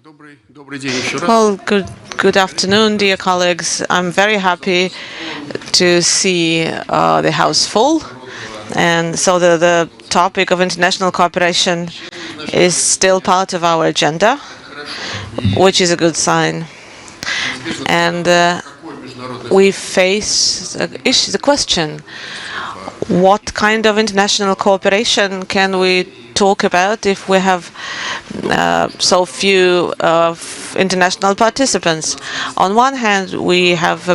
Well, good afternoon, dear colleagues. I'm very happy to see the House full, and so the topic of international cooperation is still part of our agenda, which is a good sign. And we face the question: what kind of international cooperation can we talk about if we have so few international participants? On one hand, we have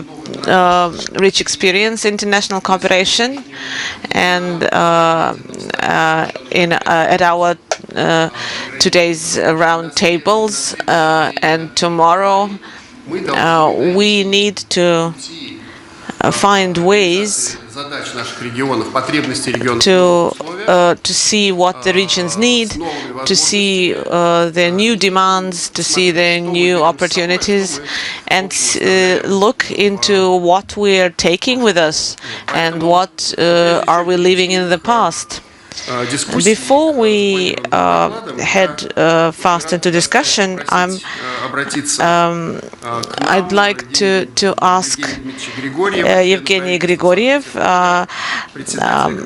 rich experience in international cooperation, and at our today's round tables and tomorrow, we need to find ways to see what the regions need, to see their new demands, to see their new opportunities, and look into what we are taking with us and what are we leaving in the past. Before we head fast into discussion, I'd like to ask Evgeny Grigoriev,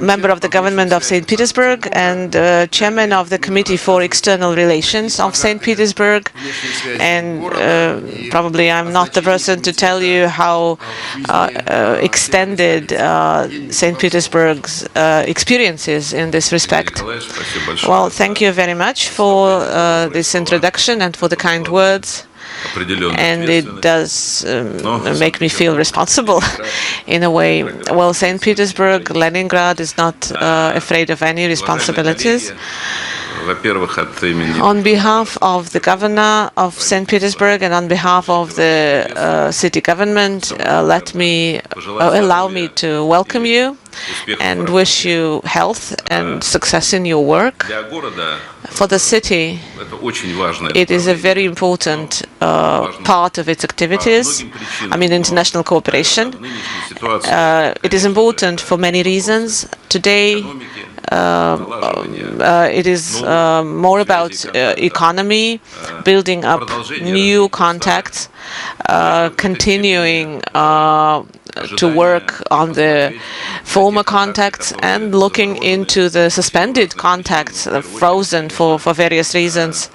member of the government of St. Petersburg and chairman of the Committee for External Relations of St. Petersburg. And probably I'm not the person to tell you how extended St. Petersburg's experience is in this respect. Well, thank you very much for this introduction and for the kind words. And it does make me feel responsible in a way. Well, St. Petersburg, Leningrad is not afraid of any responsibilities. On behalf of the governor of St. Petersburg and on behalf of the city government, allow me to welcome you and wish you health and success in your work. For the city, it is a very important part of its activities. I mean, international cooperation. It is important for many reasons. Today, it is more about economy, building up new contacts, continuing to work on the former contacts and looking into the suspended contacts, frozen for various reasons.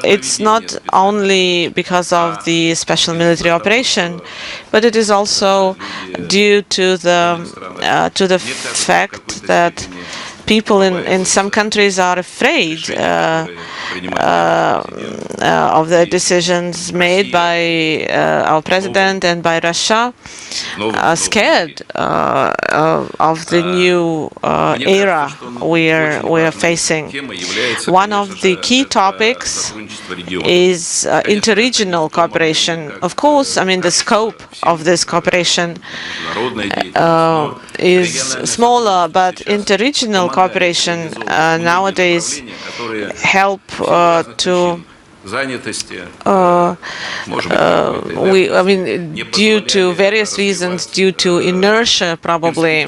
It's not only because of the special military operation, but it is also due to the fact that people in some countries are afraid of the decisions made by our president and by Russia, scared of the new era we are facing. One of the key topics is interregional cooperation. Of course, I mean, the scope of this cooperation is smaller, but interregional cooperation nowadays help to due to various reasons, due to inertia probably,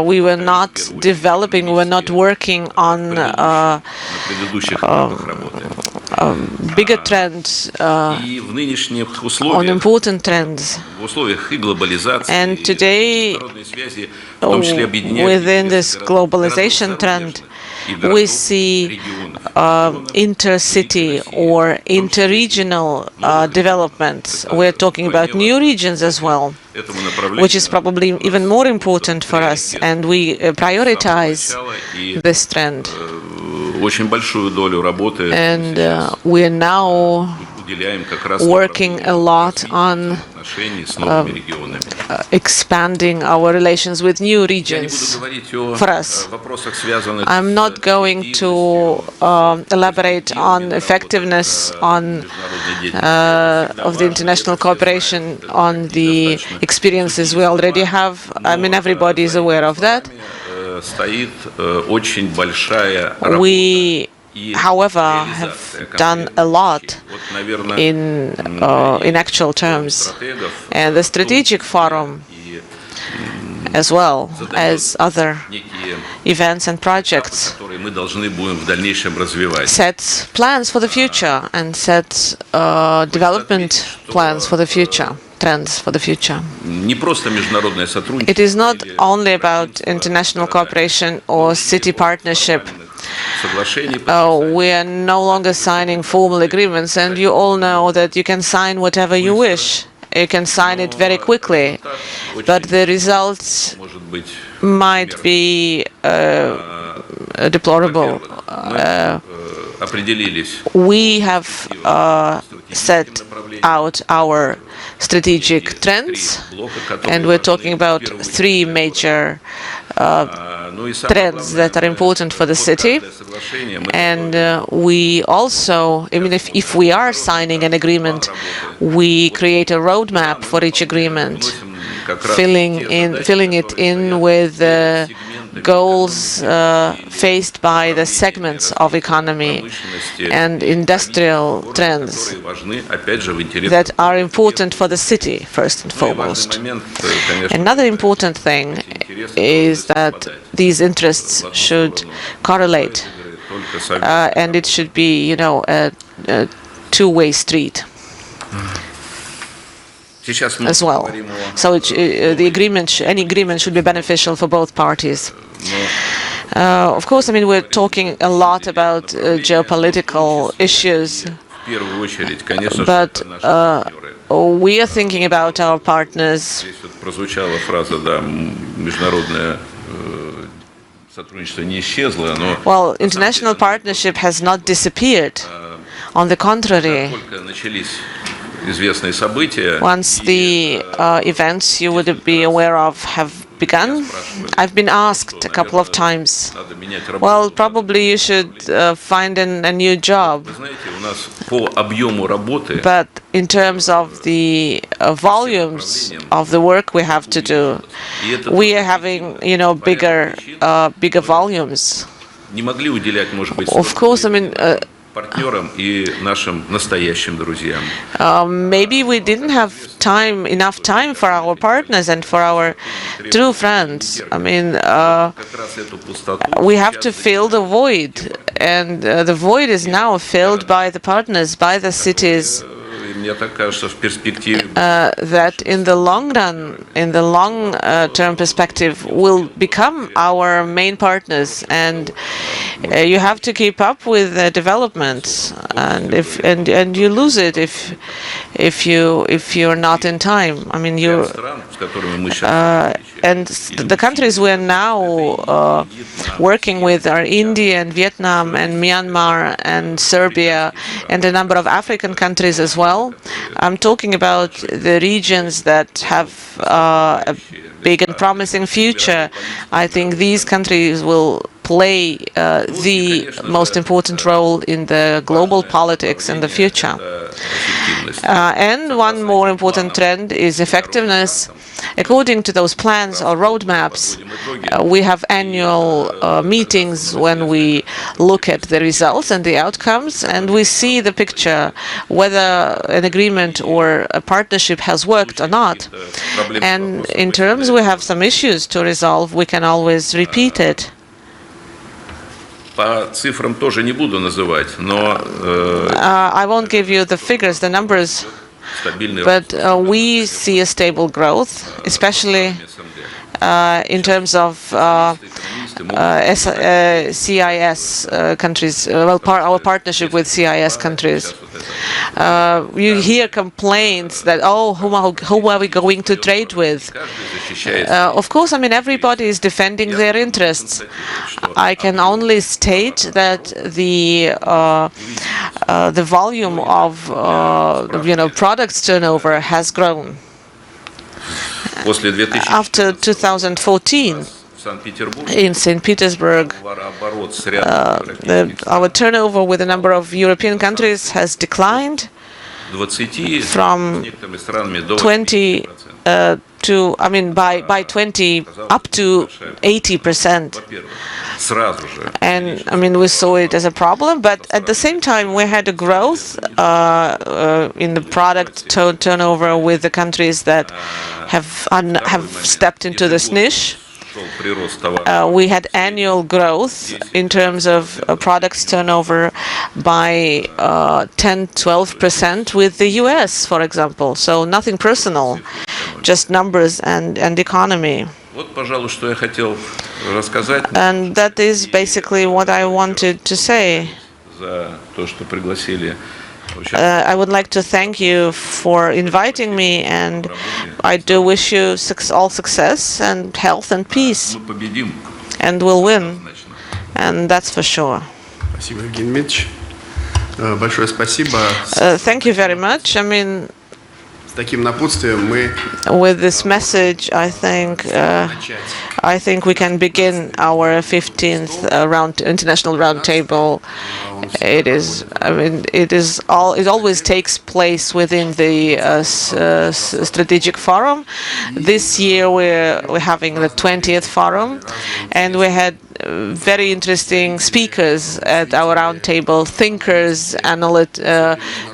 we were not developing, we were not working on bigger trends, on important trends. And today, within this globalization trend, we see intercity or interregional developments. We're talking about new regions as well, which is probably even more important for us, and we prioritize this trend. And we are now working a lot on expanding our relations with new regions for us. I'm not going to elaborate on effectiveness of the international cooperation on the experiences we already have. I mean, everybody is aware of that. We, however, have done a lot in actual terms. And the strategic forum as well as other events and projects, sets plans for the future and sets development plans for the future, trends for the future. It is not only about international cooperation or city partnership. We are no longer signing formal agreements, and you all know that you can sign whatever you wish. You can sign it very quickly, but the results might be deplorable. We have set out our strategic trends, and we're talking about three major trends that are important for the city. And we also, I mean, if we are signing an agreement, we create a roadmap for each agreement, filling it in with goals faced by the segments of economy and industrial trends that are important for the city, first and foremost. Another important thing is that these interests should correlate, and it should be, you know, a two-way street as well. So the agreement, any agreement, should be beneficial for both parties. Of course, I mean, we're talking a lot about geopolitical issues, but we are thinking about our partners. Well, international partnership has not disappeared. On the contrary, once the events you would be aware of have begun, I've been asked a couple of times, well, probably you should find a new job. But in terms of the volumes of the work we have to do, we are having, you know, bigger volumes. Of course, I mean, maybe we didn't have enough time for our partners and for our true friends. I mean, we have to fill the void, and the void is now filled by the partners, by the cities. That in the long run, in the long-term perspective, will become our main partners, and you have to keep up with the developments, and you lose it if you're not in time. I mean, and the countries we're now working with are India and Vietnam and Myanmar and Serbia and a number of African countries as well. I'm talking about the regions that have a big and promising future. I think these countries will play the most important role in the global politics in the future. And one more important trend is effectiveness. According to those plans or roadmaps, we have annual meetings when we look at the results and the outcomes, and we see the picture, whether an agreement or a partnership has worked or not. And in terms we have some issues to resolve, we can always repeat it. I won't give you the figures, the numbers, but we see a stable growth, especially in terms of CIS countries, our partnership with CIS countries. You hear complaints that, oh, who are we going to trade with? Of course, I mean, everybody is defending their interests. I can only state that the volume of products turnover has grown. After 2014, in St. Petersburg, our turnover with a number of European countries has declined from 20 to, I mean, by 20 up to 80%. And I mean, we saw it as a problem, but at the same time, we had a growth in the product turnover with the countries that have stepped into this niche. We had annual growth in terms of products turnover by 10-12% with the US, for example. So nothing personal, just numbers and economy. And that is basically what I wanted to say. I would like to thank you for inviting me, and I do wish you all success and health and peace. And we'll win. And that's for sure. Thank you very much. I mean, with this message, I think we can begin our 15th international roundtable. It always takes place within the strategic forum. This year we're having the 20th forum, and we had very interesting speakers at our roundtable: thinkers,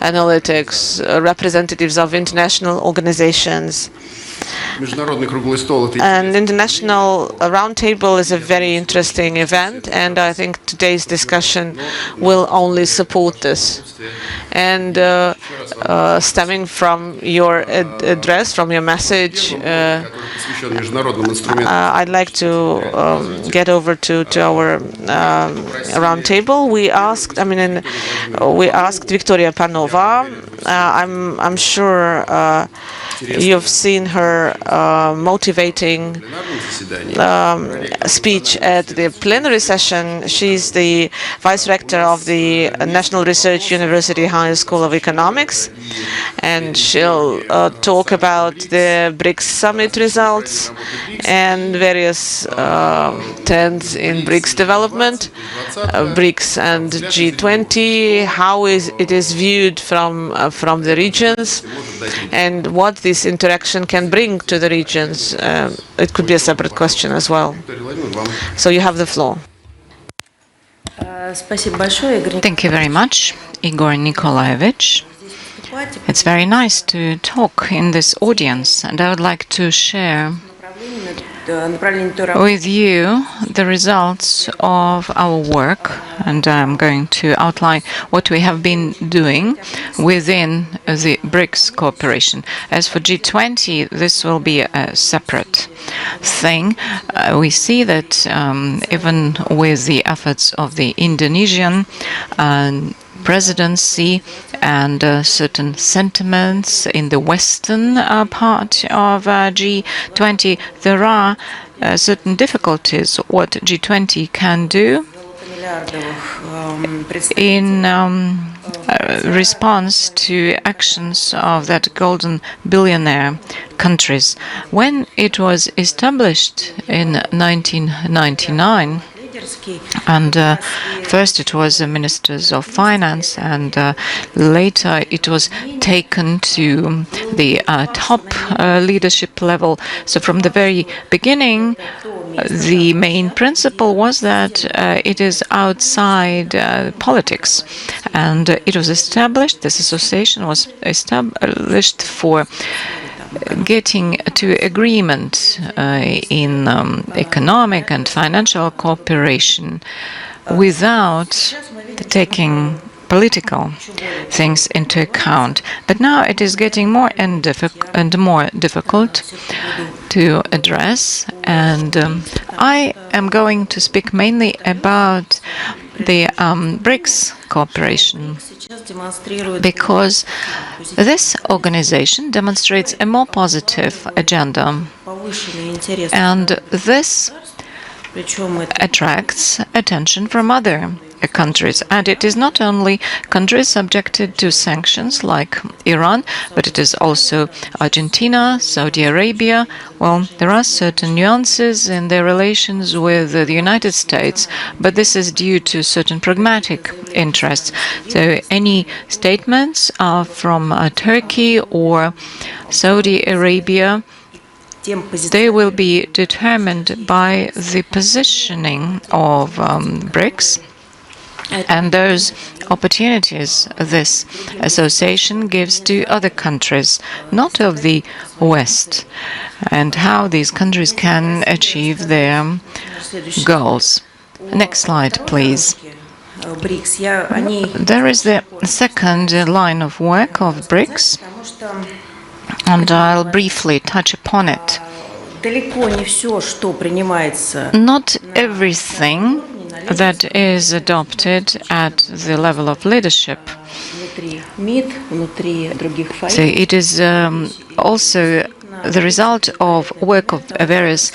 analytics, representatives of international organizations. And International Roundtable is a very interesting event, and I think today's discussion will only support this. And stemming from your address, from your message, I'd like to get over to our roundtable. We asked Victoria Panova. I'm sure you've seen her motivating speech at the plenary session. She's the vice rector of the National Research University Higher School of Economics, and she'll talk about the BRICS summit results and various trends in BRICS development, BRICS and G20, how it is viewed from the regions, and what this interaction can bring to the regions. It could be a separate question as well. So you have the floor. Thank you very much, Igor Nikolaevich. It's very nice to talk in this audience, and I would like to share with you the results of our work, and I'm going to outline what we have been doing within the BRICS cooperation. As for G20, this will be a separate thing. We see that even with the efforts of the Indonesian presidency and certain sentiments in the western part of G20, there are certain difficulties what G20 can do in response to actions of that golden billionaire countries. When it was established in 1999, and first it was the ministers of finance, and later it was taken to the top leadership level. So from the very beginning, the main principle was that it is outside politics, and it was established, this association was established for getting to agreement in economic and financial cooperation without taking political things into account. But now it is getting more and more difficult to address, and I am going to speak mainly about the BRICS cooperation, because this organization demonstrates a more positive agenda, and this attracts attention from other countries. And it is not only countries subjected to sanctions like Iran, but it is also Argentina, Saudi Arabia. Well, there are certain nuances in their relations with the United States, but this is due to certain pragmatic interests. So any statements from Turkey or Saudi Arabia they will be determined by the positioning of BRICS and those opportunities this association gives to other countries, not of the West, and how these countries can achieve their goals. Next slide, please. There is the second line of work of BRICS, and I'll briefly touch upon it. Not everything that is adopted at the level of leadership. So it is also the result of work of various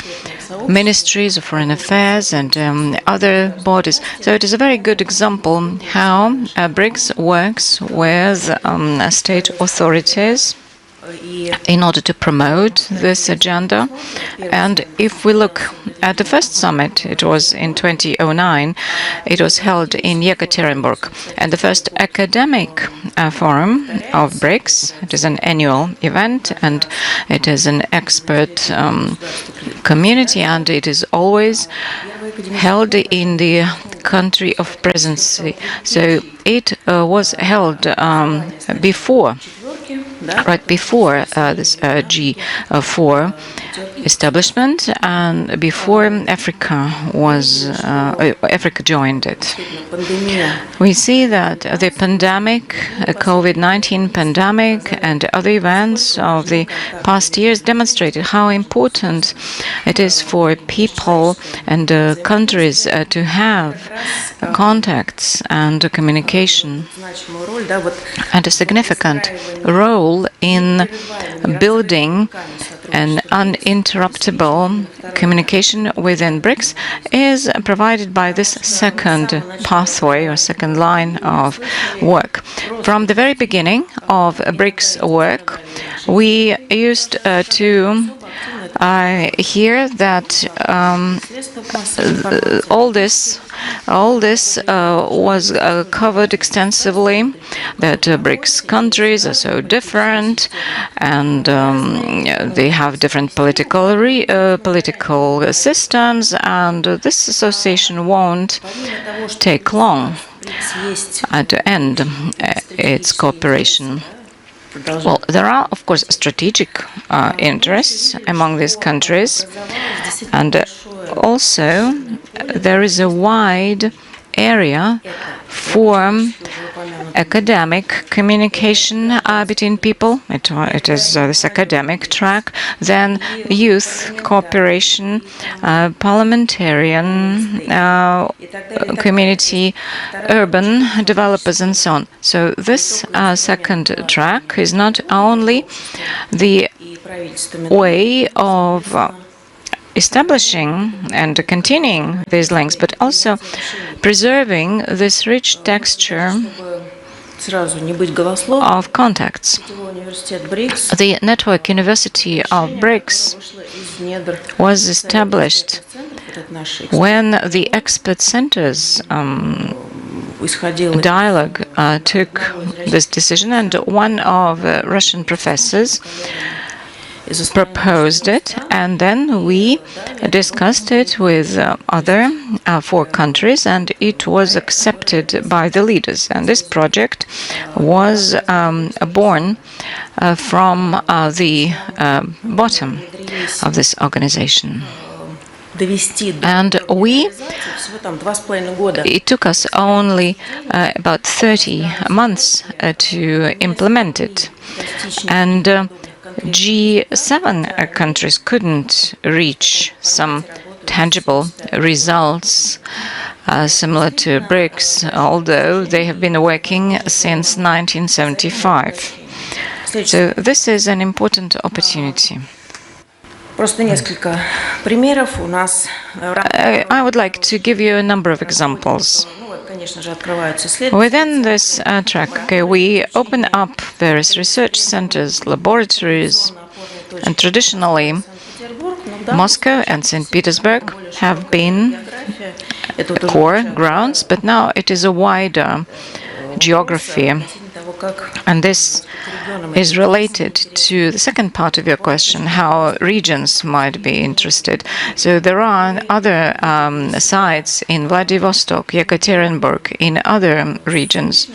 ministries of foreign affairs and other bodies. So it is a very good example how BRICS works with state authorities in order to promote this agenda. And if we look at the first summit, it was in 2009, it was held in Yekaterinburg. And the first academic forum of BRICS, it is an annual event, and it is an expert community, and it is always held in the country of presidency. So it was held right before this G4 establishment, and before Africa joined it. We see that the pandemic, COVID-19 pandemic, and other events of the past years demonstrated how important it is for people and countries to have contacts and communication, and a significant role in building an uninterruptible communication within BRICS is provided by this second pathway or second line of work. From the very beginning of BRICS work, we used to hear that all this was covered extensively, that BRICS countries are so different, and they have different political systems, and this association won't take long to end its cooperation. Well, there are, of course, strategic interests among these countries, and also there is a wide area for academic communication between people. It is this academic track, then youth cooperation, parliamentarian community, urban developers, and so on. So this second track is not only the way of establishing and continuing these links, but also preserving this rich texture of contacts. The Network University of BRICS was established when the expert centers dialogue took this decision, and one of Russian professors proposed it, and then we discussed it with other 4 countries, and it was accepted by the leaders. And this project was born from the bottom of this organization. And it took us only about 30 months to implement it. And G7 countries couldn't reach some tangible results similar to BRICS, although they have been working since 1975. So this is an important opportunity. I would like to give you a number of examples. Within this track, we open up various research centers, laboratories, and traditionally Moscow and St. Petersburg have been core grounds, but now it is a wider geography And this is related to the second part of your question, how regions might be interested. So there are other sites in Vladivostok, Yekaterinburg, in other regions,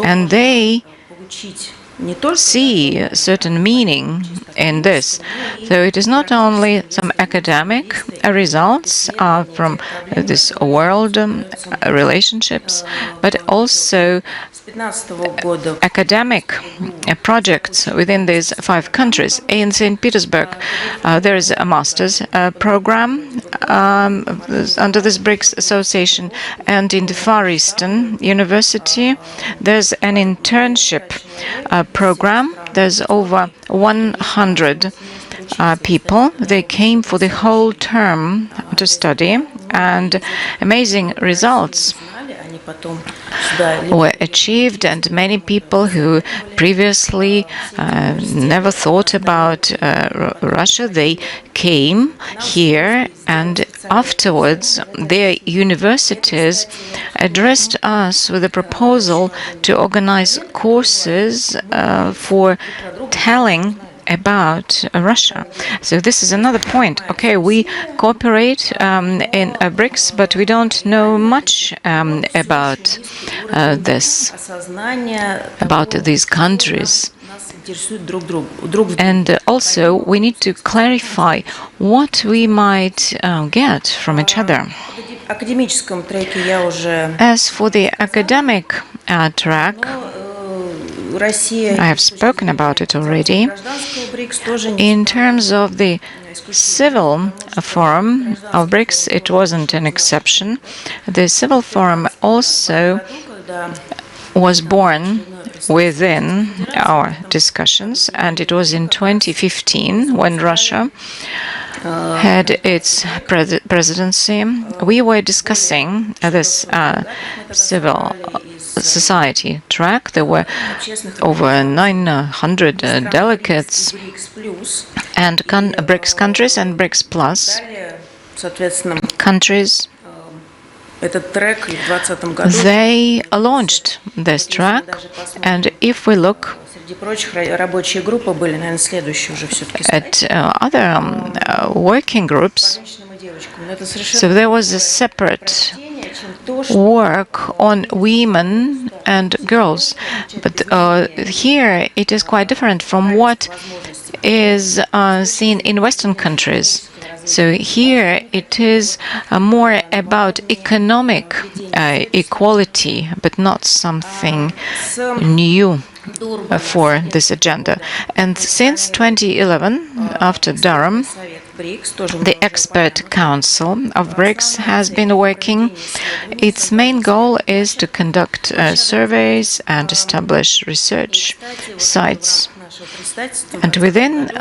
and they see a certain meaning in this. So it is not only some academic results from this world relationships, but also academic projects within these 5 countries. In St. Petersburg, there is a master's program under this BRICS association, and in the Far Eastern University, there's an internship program. There's over 100 people. They came for the whole term to study, and amazing results were achieved, and many people who previously never thought about Russia, they came here, and afterwards their universities addressed us with a proposal to organize courses for telling about Russia. So this is another point. Okay, we cooperate in BRICS, but we don't know much about this, about these countries. And also, we need to clarify what we might get from each other. As for the academic track, I have spoken about it already. In terms of the civil forum of BRICS, it wasn't an exception. The civil forum also was born within our discussions, and it was in 2015 when Russia had its presidency. We were discussing this civil society track. There were over 900 delegates, and BRICS countries and BRICS Plus countries. They launched this track, and if we look at other working groups, so there was a separate work on women and girls, but here it is quite different from what is seen in Western countries. So here it is more about economic equality, but not something new for this agenda. And since 2011, after Durham, the expert council of BRICS has been working. Its main goal is to conduct surveys and establish research sites. And within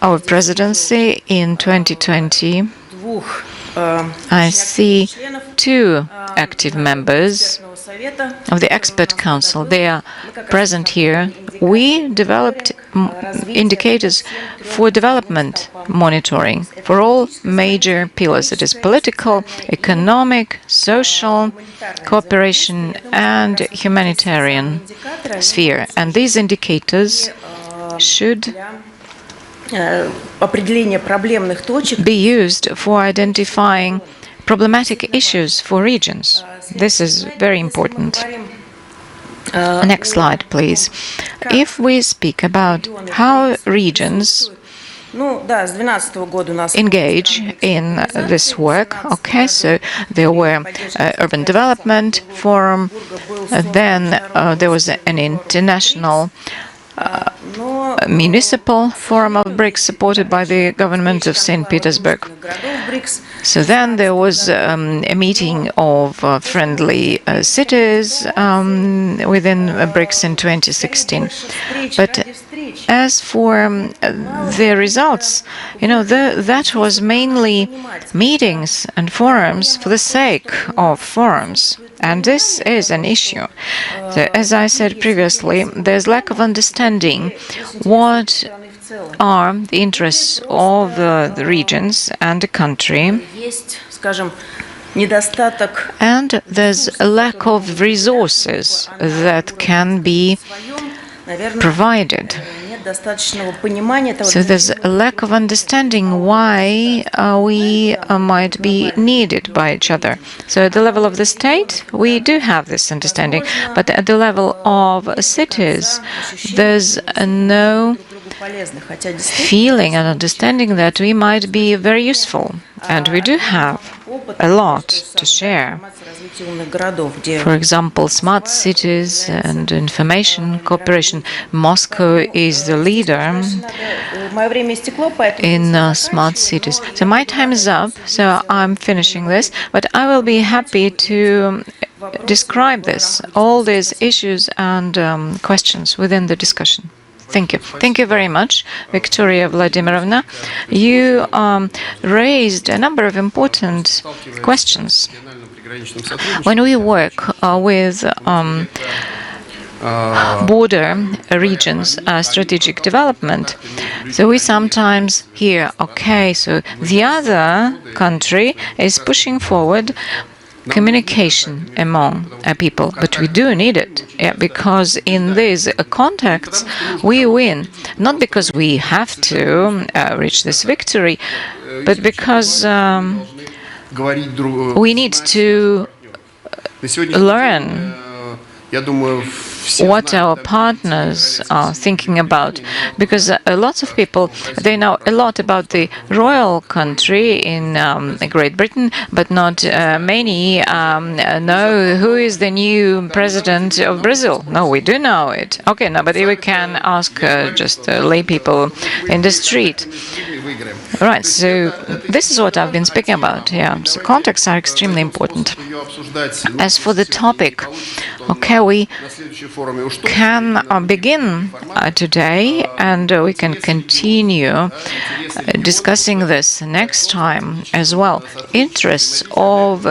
our presidency in 2020, I see 2 active members of the expert council. They are present here. We developed indicators for development monitoring for all major pillars. It is political, economic, social, cooperation, and humanitarian sphere. And these indicators should be used for identifying problematic issues for regions. This is very important. Next slide, please. If we speak about how regions engage in this work, okay, so there were urban development forum, then there was an international municipal forum of BRICS supported by the government of St. Petersburg. So then there was a meeting of friendly cities within BRICS in 2016. But as for the results, that was mainly meetings and forums for the sake of forums. And this is an issue. So, as I said previously, there's lack of understanding what are the interests of the regions and the country. And there's a lack of resources that can be provided. So there's a lack of understanding why we might be needed by each other. So at the level of the state, we do have this understanding, but at the level of cities, there's no feeling and understanding that we might be very useful. And we do have a lot to share. For example, smart cities and information cooperation. Moscow is the leader in smart cities. So my time is up, so I'm finishing this, but I will be happy to describe this, all these issues and questions within the discussion. Thank you. Thank you very much, Victoria Vladimirovna. You raised a number of important questions. When we work with border regions, strategic development, so we sometimes hear, okay, so the other country is pushing forward communication among people, but we do need it, because in these contacts we win, not because we have to reach this victory, but because we need to learn what our partners are thinking about, because lots of people, they know a lot about the royal country in Great Britain, but not many know who is the new president of Brazil. No, we do know it. Okay, no, but we can ask just lay people in the street. Right, so this is what I've been speaking about. Yeah, so contacts are extremely important. As for the topic, okay, we can begin today, and we can continue discussing this next time as well. Interests of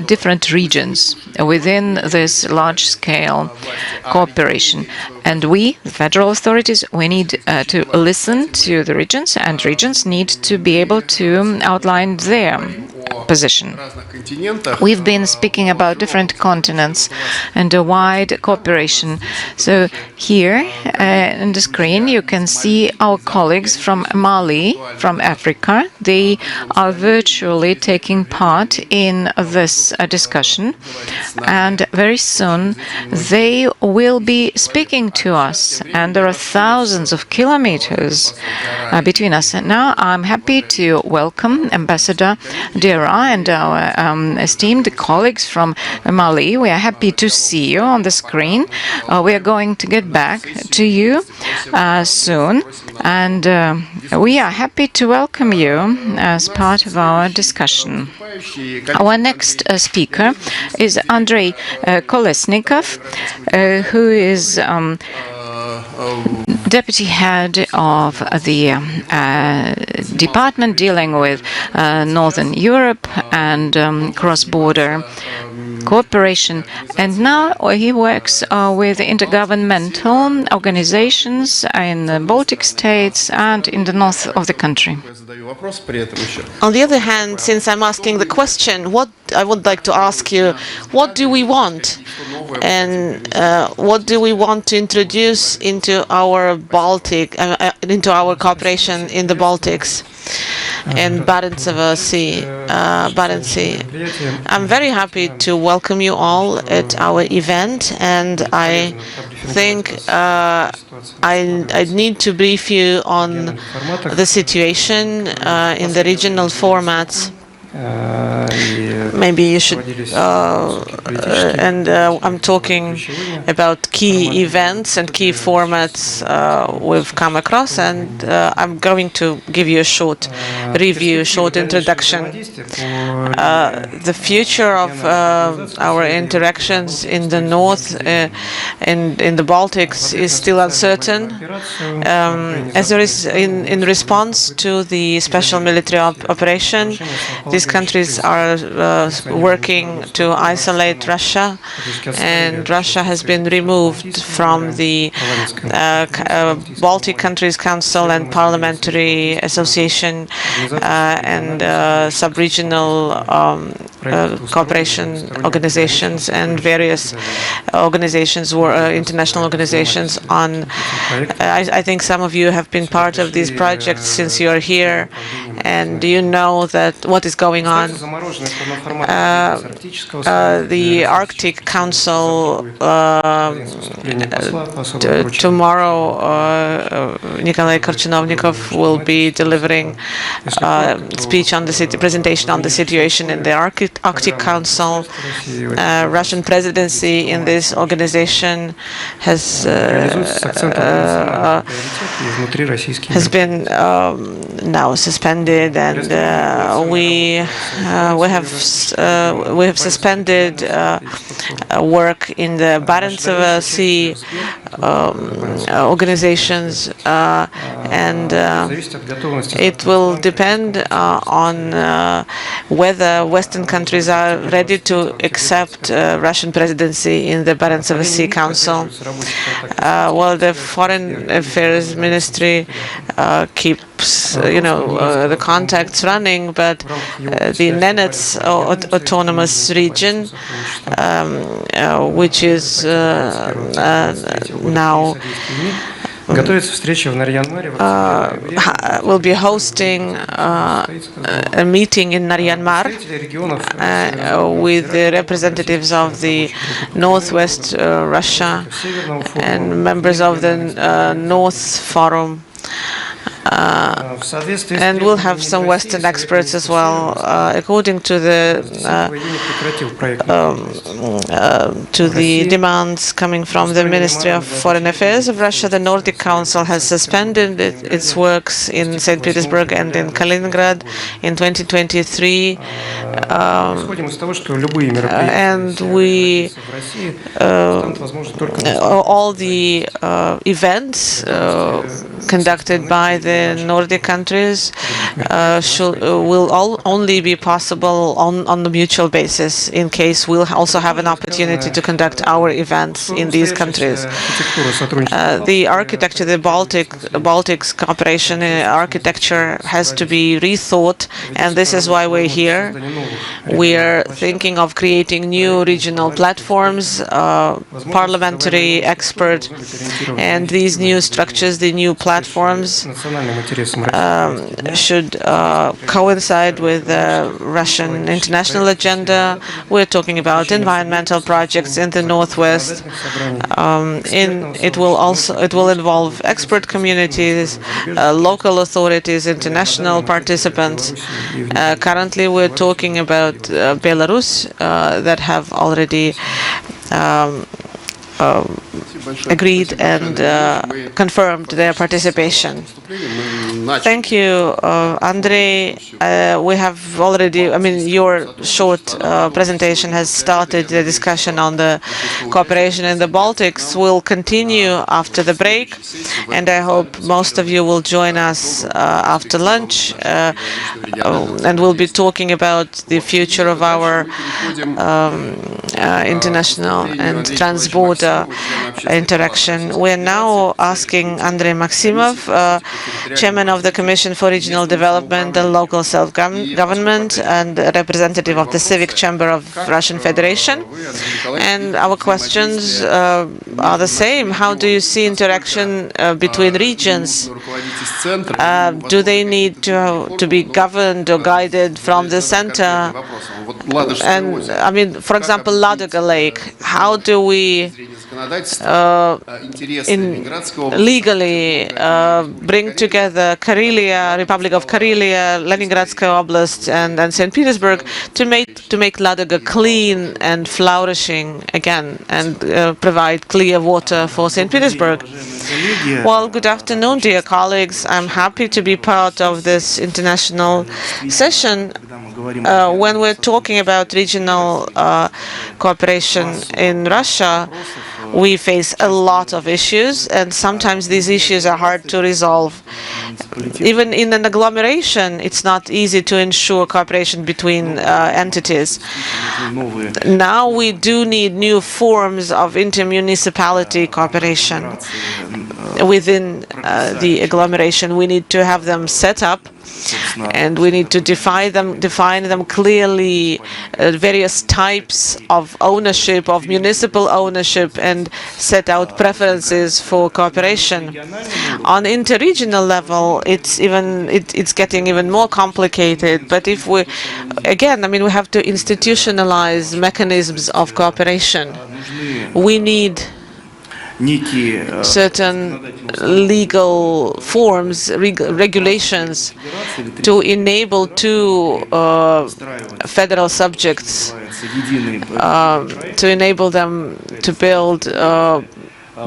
different regions within this large-scale cooperation. And we, the federal authorities, we need to listen to the regions, and regions need to be able to outline their position. We've been speaking about different continents and a wide cooperation. So here on the screen you can see our colleagues from Mali, from Africa. They are virtually taking part in this discussion, and very soon they will be speaking to us, and there are thousands of kilometers between us. And now I'm happy to welcome Ambassador Dira and our esteemed colleagues from Mali. We are happy to see you on the screen. We are going to get back to you soon, and we are happy to welcome you as part of our discussion. Our next speaker is Andrei Kolesnikov, who is Deputy Head of the department dealing with Northern Europe and cross-border cooperation, and now he works with intergovernmental organizations in the Baltic states and in the north of the country. On the other hand, since I'm asking the question, what I would like to ask you, what do we want? And what do we want to introduce into our into our cooperation in the Baltics and Barents Sea? I'm very happy to welcome you all at our event, and I think I need to brief you on the situation in the regional formats. Maybe you should, and I'm talking about key events and key formats we've come across, and I'm going to give you a short review, short introduction. The future of our interactions in the north and in the Baltics is still uncertain, as there is in response to the special military operation. This these countries are working to isolate Russia, and Russia has been removed from the Baltic Countries Council and Parliamentary Association and sub-regional cooperation organizations and various organizations, international organizations on. I think some of you have been part of these projects since you are here, and you know that what is going on. The Arctic Council tomorrow, Nikolai Korchenovnikov will be delivering a speech on the presentation on the situation in the Arctic Council. Russian presidency in this organization has been now suspended, and we have suspended work in the Barents Sea organizations, and it will depend on whether Western countries are ready to accept Russian presidency in the Barents Sea Council. Well, the Foreign Affairs Ministry keeps, the contacts running, but the Nenets autonomous region, which is now will be hosting a meeting in Naryan Mar with the representatives of the Northwest Russia and members of the North Forum. And we'll have some Western experts as well. According to the demands coming from the Ministry of Foreign Affairs of Russia, the Nordic Council has suspended its works in St. Petersburg and in Kaliningrad in 2023. And we all the events conducted by the Nordic countries will only be possible on the mutual basis, in case we'll also have an opportunity to conduct our events in these countries. The architecture, the Baltics cooperation architecture has to be rethought, and this is why we're here. We are thinking of creating new regional platforms, parliamentary expert, and these new structures, the new platforms, should coincide with the Russian international agenda. We're talking about environmental projects in the Northwest. It will involve expert communities, local authorities, international participants. Currently, we're talking about Belarus that have already agreed and confirmed their participation. Thank you, Andrei. We have already, your short presentation has started the discussion on the cooperation in the Baltics. Will continue after the break, and I hope most of you will join us after lunch, and we'll be talking about the future of our international and transborder interaction. We are now asking Andrei Maximov, Chairman of the Commission for Regional Development and Local Self-Government and representative of the Civic Chamber of Russian Federation. And our questions are the same. How do you see interaction between regions? Do they need to be governed or guided from the center? And for example, Ladoga Lake, how do we legally bring together Karelia, Republic of Karelia, Leningradskaya Oblast, and St. Petersburg to make Ladoga clean and flourishing again, and provide clear water for St. Petersburg? Well, good afternoon, dear colleagues. I'm happy to be part of this international session. When we're talking about regional cooperation in Russia, We face a lot of issues, and sometimes these issues are hard to resolve. Even in an agglomeration, it's not easy to ensure cooperation between entities. Now we do need new forms of intermunicipality cooperation within the agglomeration. We need to have them set up, and we need to define them clearly, various types of ownership, of municipal ownership, and set out preferences for cooperation. On interregional level, it's getting even more complicated. But if we, again, we have to institutionalize mechanisms of cooperation. We need certain legal forms, regulations to enable two federal subjects, to enable them to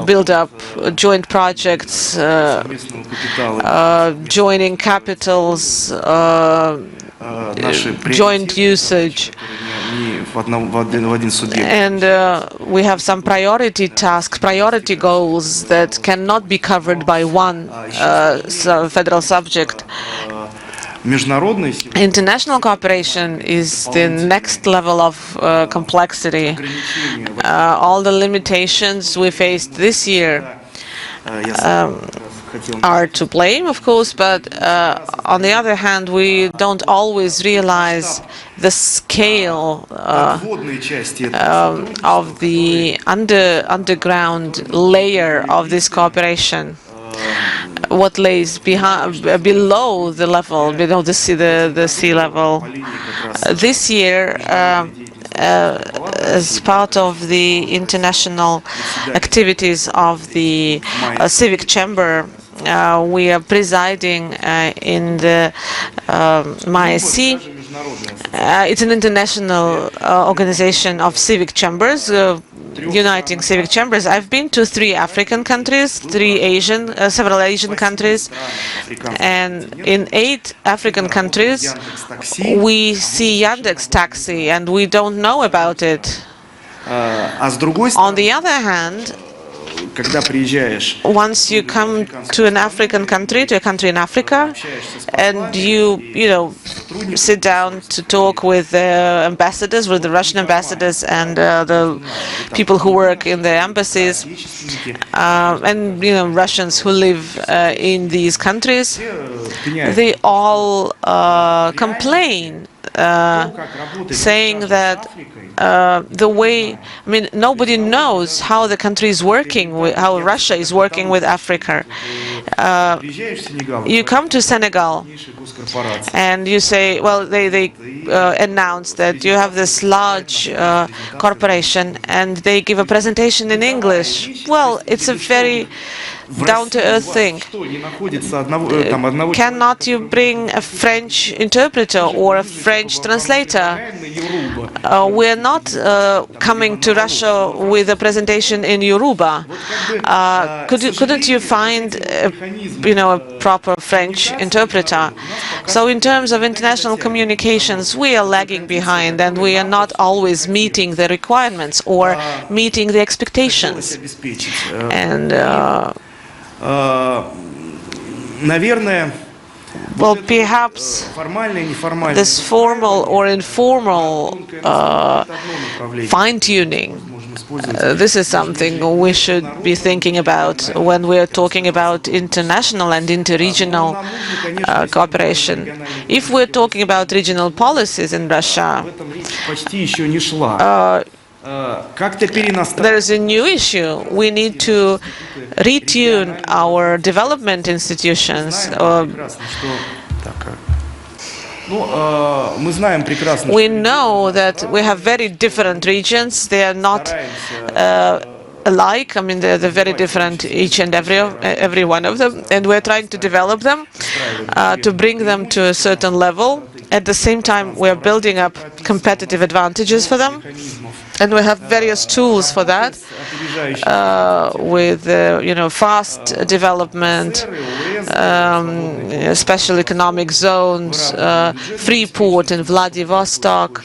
build up joint projects, joining capitals, joint usage. And we have some priority tasks, priority goals that cannot be covered by one federal subject. International cooperation is the next level of complexity. All the limitations we faced this year are to blame, of course, but on the other hand, we don't always realize the scale of the underground layer of this cooperation. What lays below the level, below the sea level. This year, as part of the international activities of the civic chamber, we are presiding in the MISC. It's an international organization of civic chambers, uniting civic chambers. I've been to 3 African countries, several Asian countries, and in 8 African countries we see Yandex Taxi and we don't know about it. On the other hand, once you come to an African country, to a country in Africa, and you sit down to talk with the ambassadors, with the Russian ambassadors and the people who work in the embassies, and Russians who live in these countries, they all complain, saying that the way, nobody knows how the country is working, how Russia is working with Africa. You come to Senegal and you say, well, they announce that you have this large corporation and they give a presentation in English. Well, it's a very down-to-earth thing. Cannot you bring a French interpreter or a French translator? We're not coming to Russia with a presentation in Yoruba. Couldn't you find a proper French interpreter? So in terms of international communications, we are lagging behind, and we are not always meeting the requirements or meeting the expectations. And well, perhaps this formal or informal fine-tuning, this is something we should be thinking about when we're talking about international and interregional cooperation. If we're talking about regional policies in Russia, there is a new issue. We need to retune our development institutions. We know that we have very different regions. They are not alike. They're very different, each and every one of them, and we're trying to develop them, to bring them to a certain level. At the same time, we're building up competitive advantages for them, and we have various tools for that, with fast development, special economic zones, free port in Vladivostok.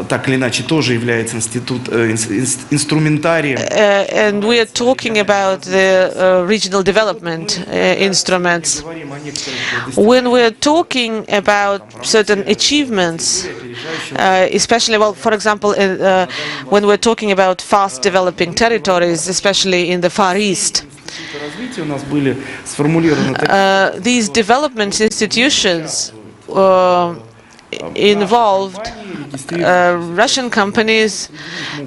так или иначе тоже является инструментарием. And we are talking about the regional development instruments. When we are talking about certain achievements, especially, well, for example, when we're talking about fast developing territories, especially in the Far East, these development institutions involved Russian companies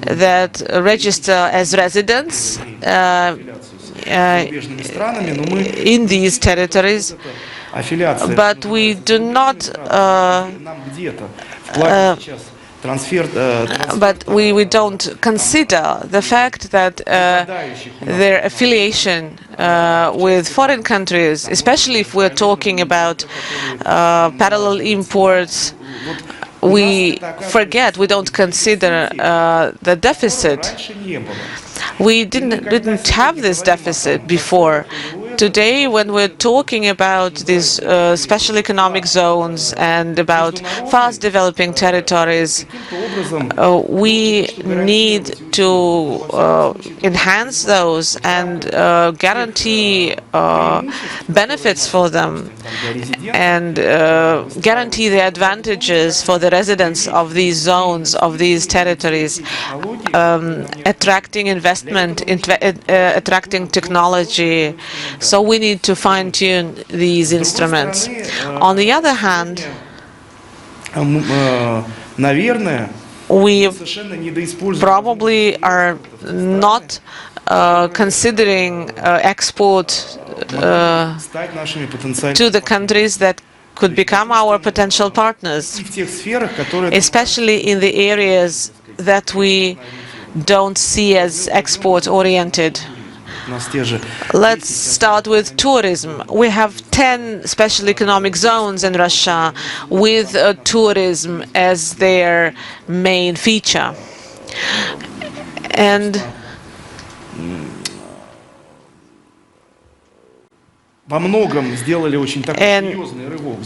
that register as residents in these territories, but we do not but we don't consider the fact that their affiliation with foreign countries, especially if we're talking about parallel imports, we forget, we don't consider the deficit. We didn't have this deficit before. Today, when we're talking about these special economic zones and about fast developing territories, we need to enhance those and guarantee benefits for them and guarantee the advantages for the residents of these zones, of these territories, attracting investment, attracting technology. So we need to fine-tune these instruments. On the other hand, we probably are not considering export to the countries that could become our potential partners, especially in the areas that we don't see as export-oriented. Let's start with tourism. We have 10 special economic zones in Russia with tourism as their main feature. And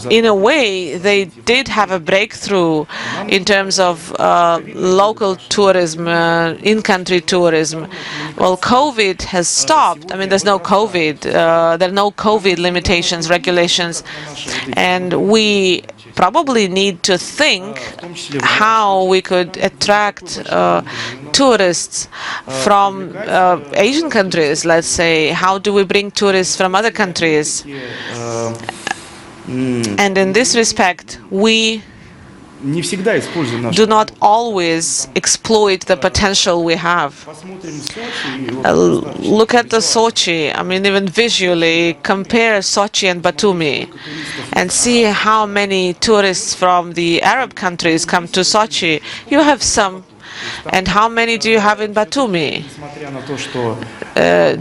in a way, they did have a breakthrough in terms of local tourism, in-country tourism. Well, COVID has stopped. I mean, there's no COVID. There are no COVID limitations, regulations. And we probably need to think how we could attract tourists from Asian countries, let's say. How do we bring tourists from other countries? And in this respect, we do not always exploit the potential we have. Look at the Sochi. I mean, even visually, compare Sochi and Batumi and see how many tourists from the Arab countries come to Sochi. You have some. And how many do you have in Batumi?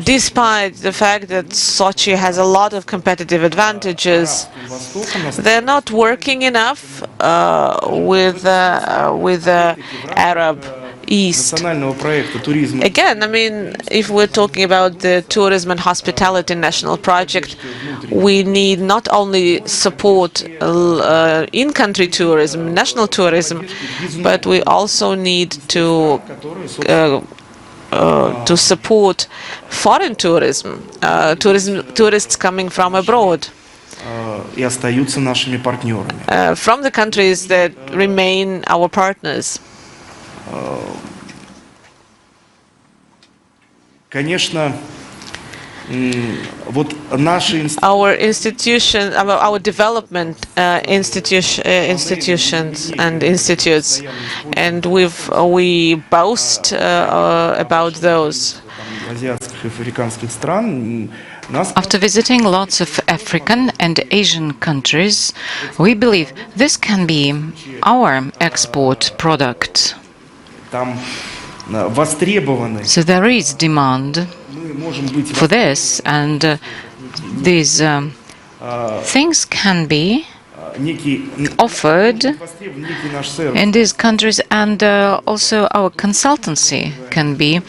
Despite the fact that Sochi has a lot of competitive advantages, they're not working enough with the Arab East. Again, I mean, if we're talking about the Tourism and Hospitality National Project, we need not only support in-country tourism, national tourism, but we also need to support foreign tourism, tourists coming from abroad, from the countries that remain our partners. Our institution, our development institutions and institutes, and we boast about those. After visiting lots of African and Asian countries, we believe this can be our export product. So there is demand for this, and these things can be offered in these countries, and also our consultancy can be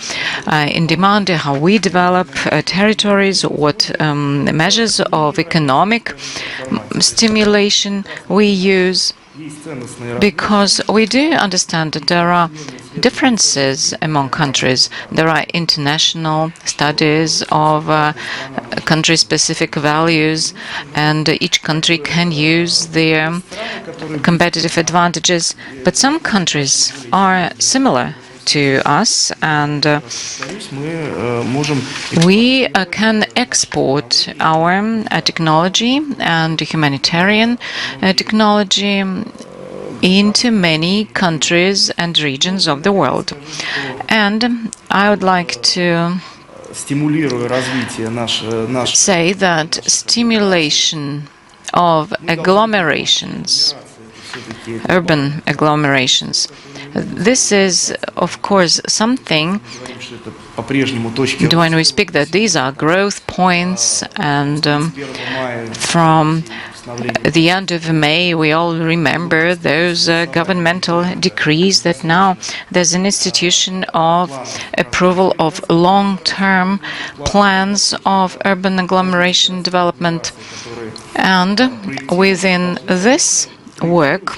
in demand, how we develop territories, what measures of economic stimulation we use. because we do understand that there are differences among countries. There are international studies of country-specific values, and each country can use their competitive advantages. But some countries are similar to us, and we can export our technology and humanitarian technology into many countries and regions of the world. And I would like to say that stimulation of agglomerations, urban agglomerations, this is, of course, something when we speak that these are growth points, and from the end of May, we all remember those governmental decrees that now there's an institution of approval of long-term plans of urban agglomeration development. And within this work,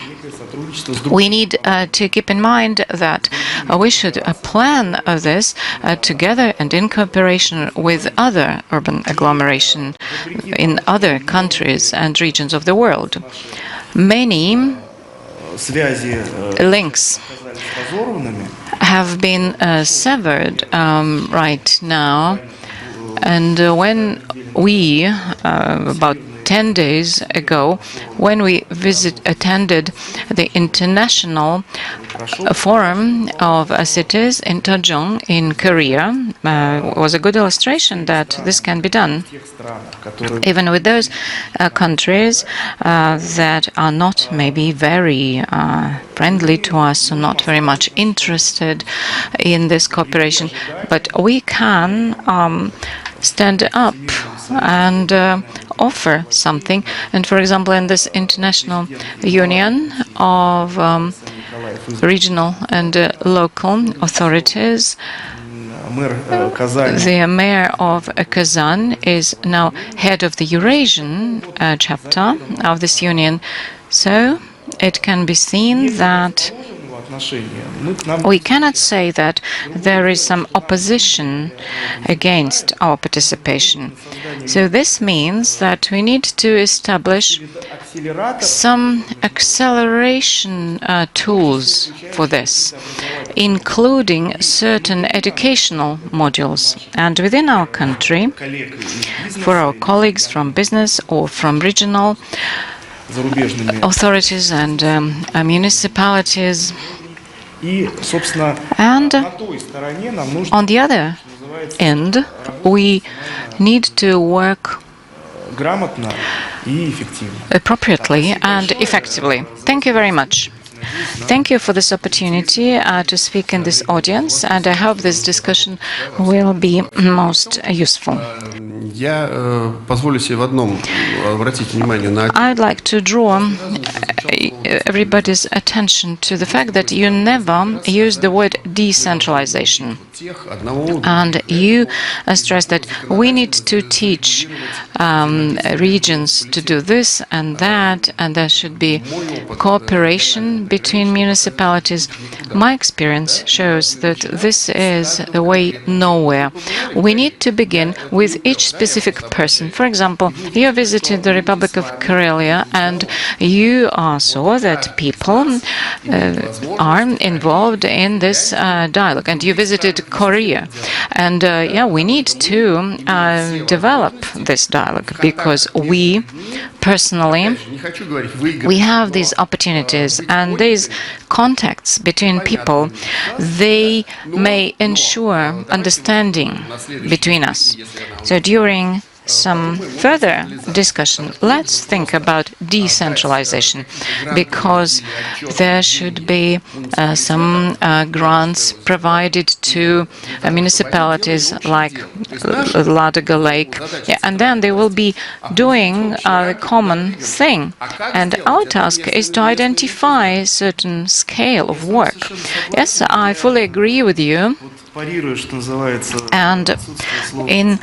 we need to keep in mind that we should plan this together and in cooperation with other urban agglomeration in other countries and regions of the world. Many links have been severed right now, and when we, about 10 days ago, when we attended the International Forum of Cities in Daejeon in Korea, was a good illustration that this can be done. Even with those countries that are not maybe very friendly to us, or not very much interested in this cooperation, but we can stand up and offer something. And for example, in this international union of regional and local authorities, the mayor of Kazan is now head of the Eurasian chapter of this union. So it can be seen that we cannot say that there is some opposition against our participation. So this means that we need to establish some acceleration tools for this, including certain educational modules. And within our country, for our colleagues from business or from regional authorities and municipalities. And on the other end, we need to work appropriately and effectively. Thank you very much. Thank you for this opportunity to speak in this audience, and I hope this discussion will be most useful. I'd like to draw everybody's attention to the fact that you never use the word decentralization. And you stress that we need to teach regions to do this and that, and there should be cooperation between municipalities. My experience shows that this is the way nowhere. We need to begin with each specific person. For example, you visited the Republic of Karelia, and you saw that people are involved in this dialogue, and you visited Korea. And we need to develop this dialogue, because we personally, we have these opportunities, and these contacts between people, they may ensure understanding between us. So during some further discussion, let's think about decentralization, because there should be some grants provided to municipalities like Ladoga Lake, and then they will be doing a common thing. And our task is to identify a certain scale of work. Yes, I fully agree with you. And in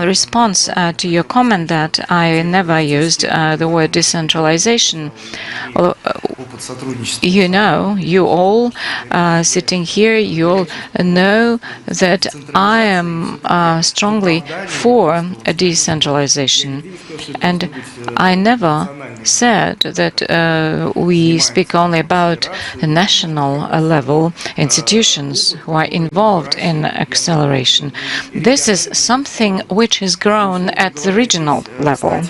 response to your comment that I never used the word decentralization, you know, you all sitting here, you all know that I am strongly for a decentralization. And I never said that we speak only about the national level institutions who are involved in acceleration. This is something which is grown at the regional level.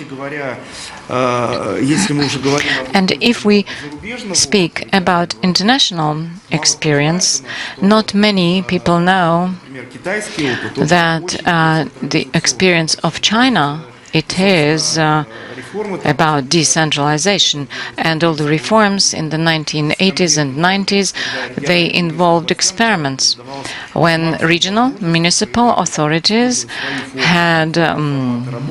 And if we speak about international experience, not many people know that the experience of China, it is about decentralization, and all the reforms in the 1980s and 90s, they involved experiments when regional municipal authorities had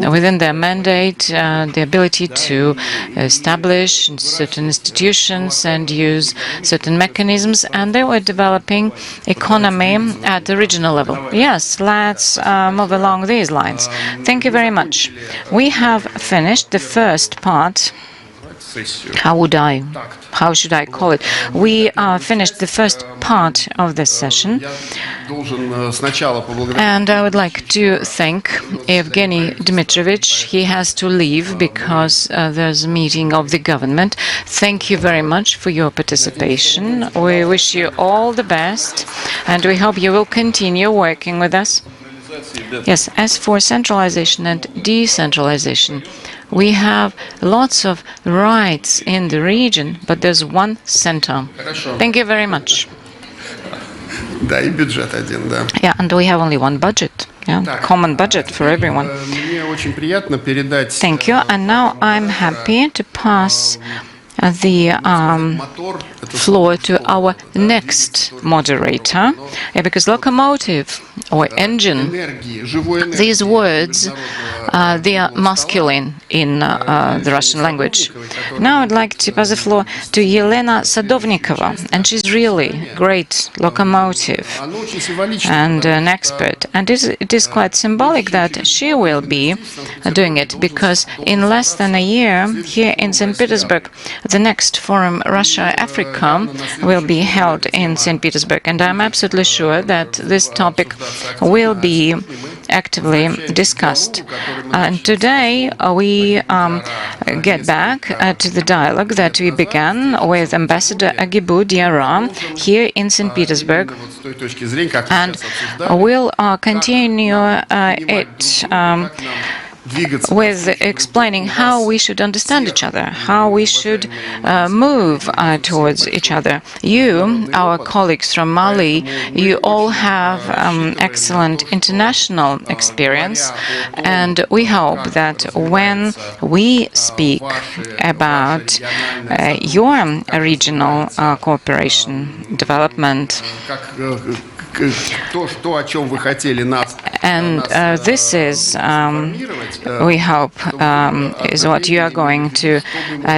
within their mandate the ability to establish certain institutions and use certain mechanisms, and they were developing economy at the regional level. Yes, let's move along these lines. Thank you very much. We have finished the first part. How should I call it? We finished the first part of this session. And I would like to thank Evgeny Dmitrovich. He has to leave because there's a meeting of the government. Thank you very much for your participation. We wish you all the best, and we hope you will continue working with us. Yes, as for centralization and decentralization, we have lots of rights in the region, but there's one center. Thank you very much. Yeah, and we have only one budget. Yeah, common budget for everyone. Thank you. And now I'm happy to pass the floor to our next moderator, because locomotive or engine, these words, they are masculine in the Russian language. Now I'd like to pass the floor to Yelena Sadovnikova, and she's really great locomotive and an expert. And it is quite symbolic that she will be doing it, because in less than a year, here in St. Petersburg, the next Forum Russia-Africa will be held in St. Petersburg, and I'm absolutely sure that this topic will be actively discussed. And today we get back to the dialogue that we began with Ambassador Agibu Diarra here in St. Petersburg, and we'll continue it with explaining how we should understand each other, how we should move towards each other. You, our colleagues from Mali, you all have excellent international experience, and we hope that when we speak about your regional cooperation development, and this is, we hope, is what you are going to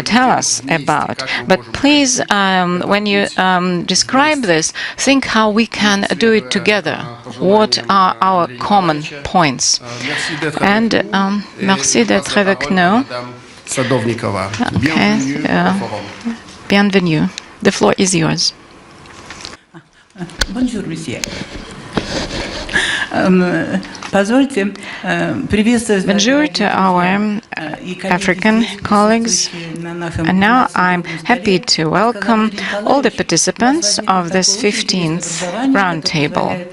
tell us about. But please, when you describe this, think how we can do it together. What are our common points? And merci d'être avec nous. Okay. Bienvenue. The floor is yours. Bonjour, monsieur. Bonjour to our African colleagues. And now I'm happy to welcome all the participants of this 15th roundtable.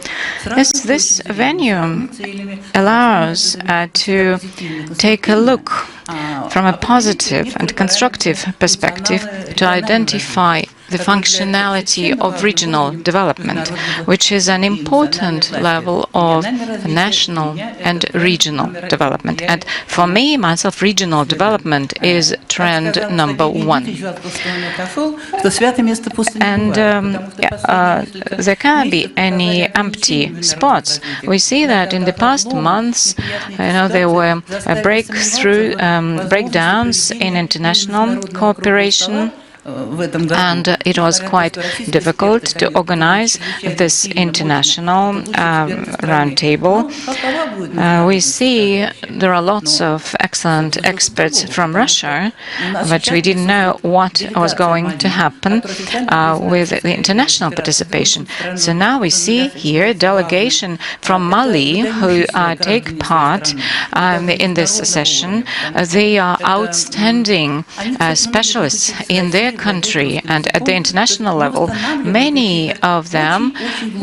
This venue allows to take a look from a positive and constructive perspective to identify the functionality of regional development, which is an important level of national and regional development. And for me, myself, regional development is trend number one. And there can't be any empty spots. We see that in the past months, there were breakdowns in international cooperation. And it was quite difficult to organize this international roundtable. We see there are lots of excellent experts from Russia, but we didn't know what was going to happen with the international participation. So now we see here a delegation from Mali who take part in this session. They are outstanding specialists in their country, and at the international level, many of them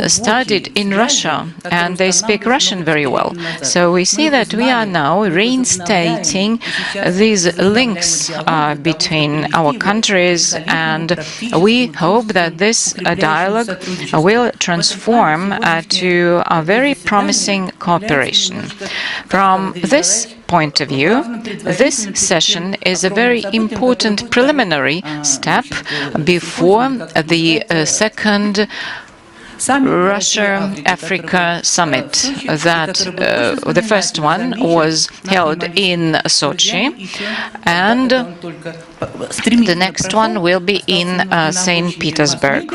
studied in Russia, and they speak Russian very well. So we see that we are now reinstating these links between our countries, and we hope that this dialogue will transform to a very promising cooperation. From this point of view, this session is a very important preliminary step before the second Russia-Africa summit. That the first one was held in Sochi, and the next one will be in St. Petersburg.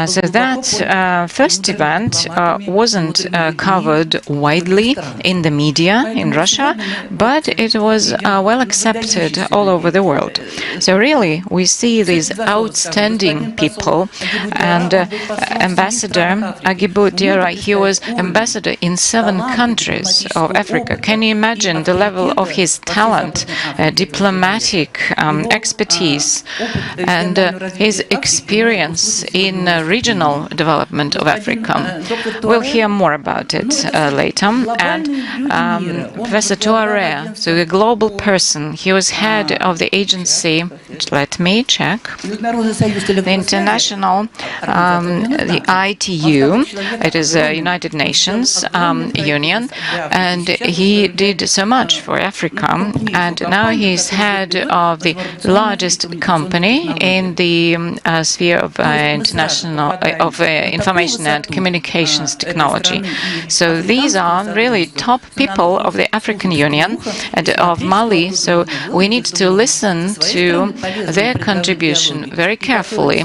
So that first event wasn't covered widely in the media in Russia, but it was well accepted all over the world. So really, we see these outstanding people, and Ambassador Agibu Diarra, he was ambassador in 7 countries of Africa. Can you imagine the level of his talent, diplomatic expertise, and his experience in regional development of Africa? We'll hear more about it later. And Professor Touare, so a global person, he was head of the agency, let me check, the international, the ITU, it is a United Nations Union, and he did so much for Africa, and now he's head of the largest company in the sphere of international information and communications technology. So these are really top people of the African Union and of Mali, so we need to listen to their contribution very carefully,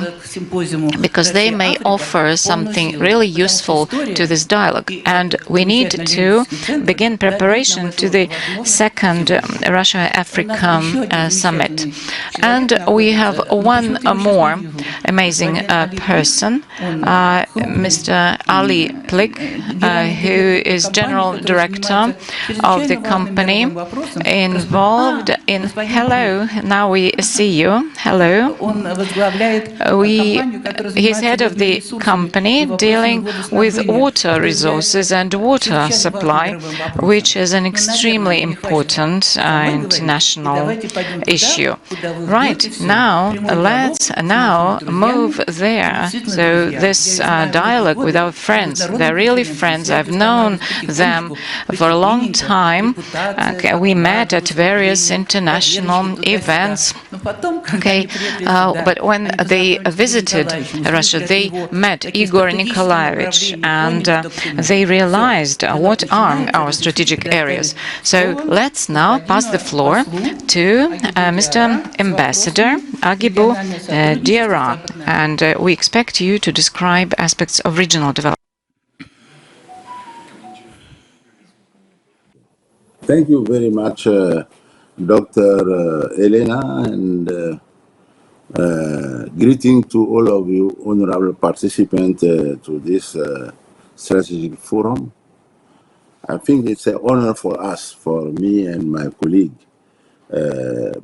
because they may offer something really useful to this dialogue. And we need to begin preparation to the second Russia-Africa summit. And we have one more amazing person, Mr. Ali Plik, who is General Director of the company involved in... Hello, now we see you. Hello. He's head of the company dealing with water resources and water supply, which is an extremely important international issue. Right, now let's now move there. So this dialogue with our friends, they're really friends. I've known them for a long time. We met at various international events. But when they visited Russia, they met Igor Nikolaevich, and they realized what are our strategic areas. So let's now pass the floor to Mr. Ambassador Agibu Diarra, and we expect you to describe aspects of regional development. Thank you very much, Dr. Elena, and greeting to all of you, honorable participants, to this strategic forum. I think it's an honor for us, for me and my colleague,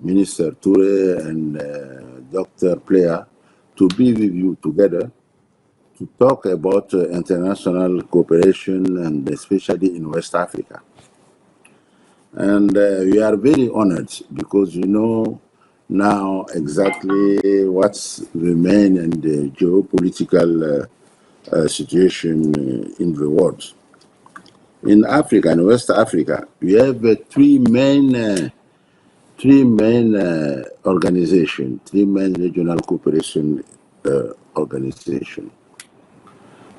Minister Ture and Dr. Plea, to be with you together to talk about international cooperation, and especially in West Africa. And we are very honored, because you know now exactly what's the main and the geopolitical situation in the world. In Africa, in West Africa, we have three main organizations, 3 main regional cooperation organizations,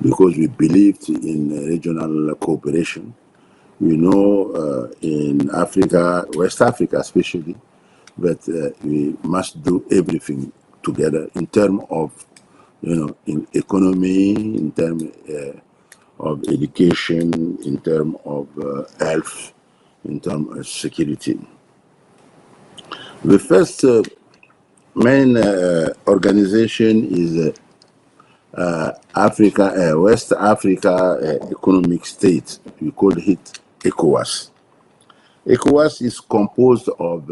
because we believed in regional cooperation. We know in Africa, West Africa especially, that we must do everything together in terms of, in economy, in terms of education, in terms of health, in terms of security. The first main organization is West Africa Economic State. We call it ECOWAS. ECOWAS is composed of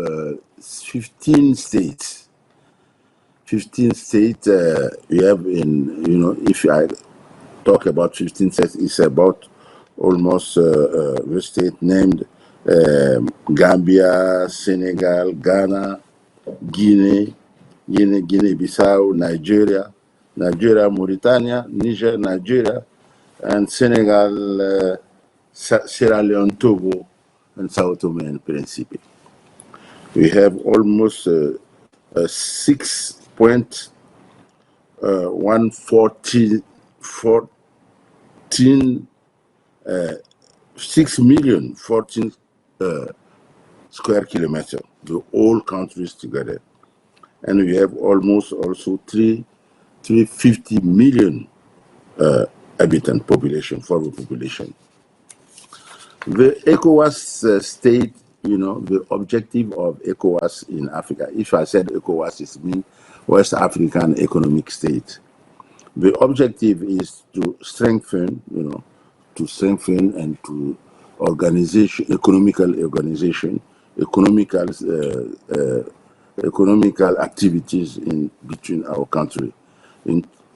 15 states. 15 states we have if I talk about 15 states, it's about almost the state named Gambia, Senegal, Ghana, Guinea-Bissau, Nigeria, Mauritania, Niger, Nigeria, and Senegal, Sierra Leone, Togo, and Sao Tome and Principe. We have almost 6,114 square kilometers, the whole countries together. And we have almost also 350 million habitant population, foreign population. The ECOWAS state, the objective of ECOWAS in Africa, if I said ECOWAS, it means West African Economic State. The objective is to strengthen, and to economical activities in between our country,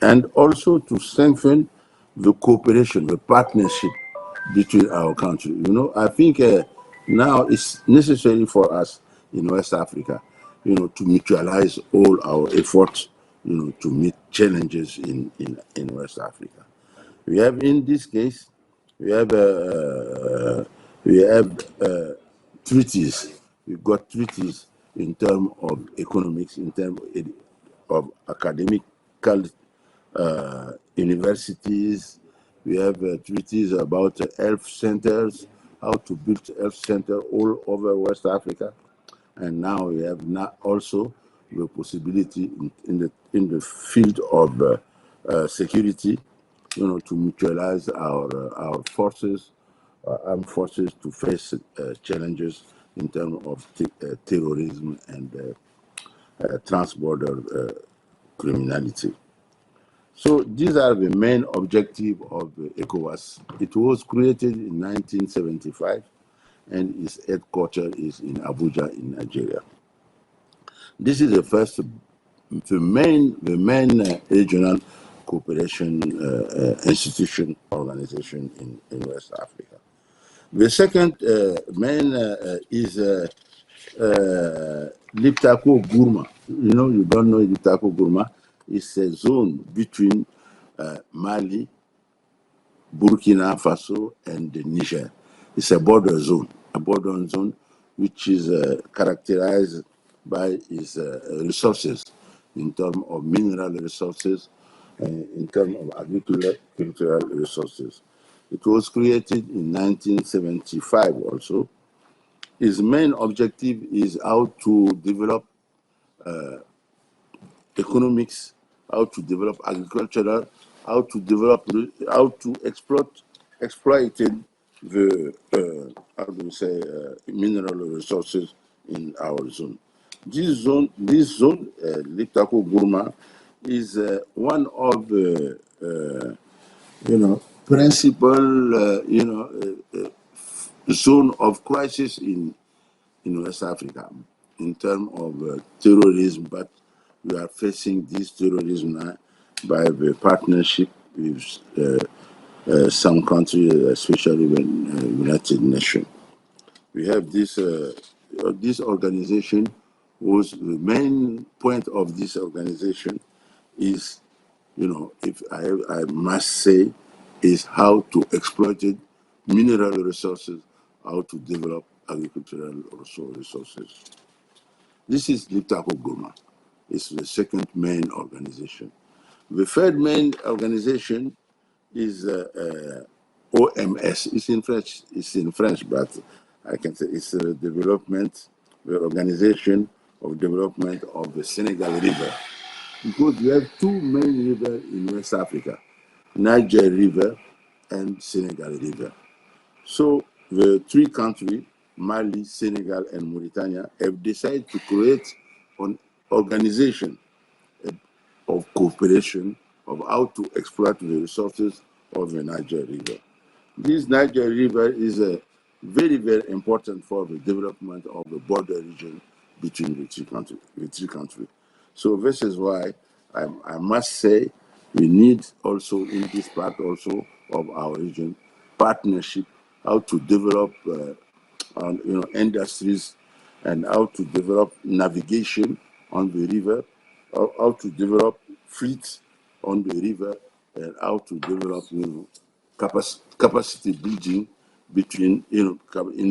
and also to strengthen the cooperation, the partnership between our country. I think now it's necessary for us in West Africa, to mutualize all our efforts, to meet challenges in West Africa. We have, in this case, we have treaties. We've got treaties in terms of economics, in terms of academical universities. We have treaties about health centers, how to build health centers all over West Africa, and now we have also the possibility in the field of security, to mutualize our forces, armed forces, to face challenges in terms of terrorism and transborder criminality. So these are the main objectives of ECOWAS. It was created in 1975, and its headquarters is in Abuja, in Nigeria. This is the main regional cooperation institution organization in West Africa. The second main is Liptako Gourma. You don't know Liptako Gourma. It's a zone between Mali, Burkina Faso, and Niger. It's a border zone which is characterized by its resources in terms of mineral resources, in terms of agricultural resources. It was created in 1975 also. Its main objective is how to develop economics, how to develop agricultural, how to exploit the mineral resources in our zone. This zone, Liptako Gourma, is one of the principal zone of crisis in West Africa in terms of terrorism, but we are facing this terrorism now by the partnership with some countries, especially the United Nations. We have this organization. Was the main point of this organization is, if I must say, is how to exploit mineral resources, how to develop agricultural resources. This is Liptako Gourma. It's the second main organization. The third main organization is OMS. It's in French, but I can say it's the Organization of Development of the Senegal River. because we have two main rivers in West Africa, Niger River and Senegal River. So the three countries, Mali, Senegal, and Mauritania, have decided to create an organization of cooperation of how to exploit the resources of the Niger River. This Niger River is very, very important for the development of the border region between the three countries. So this is why I must say we need also in this part also of our region partnership, how to develop industries and how to develop navigation on the river, how to develop fleets on the river, and how to develop capacity building between in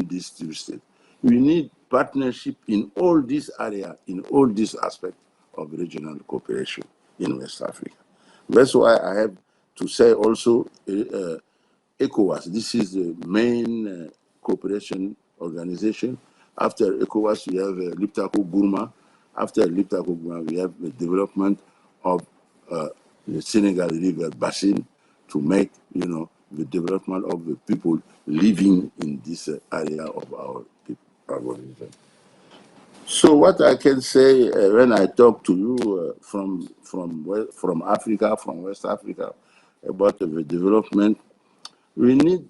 these two states. We need partnership in all these areas, in all these aspects of regional cooperation in West Africa. That's why I have to say also ECOWAS. This is the main cooperation organization. After ECOWAS, we have Liptako Gourma. After Liptako Gourma, we have the development of the Senegal River Basin to make, the development of the people living in this area of our region. So what I can say when I talk to you from Africa, from West Africa, about the development, we need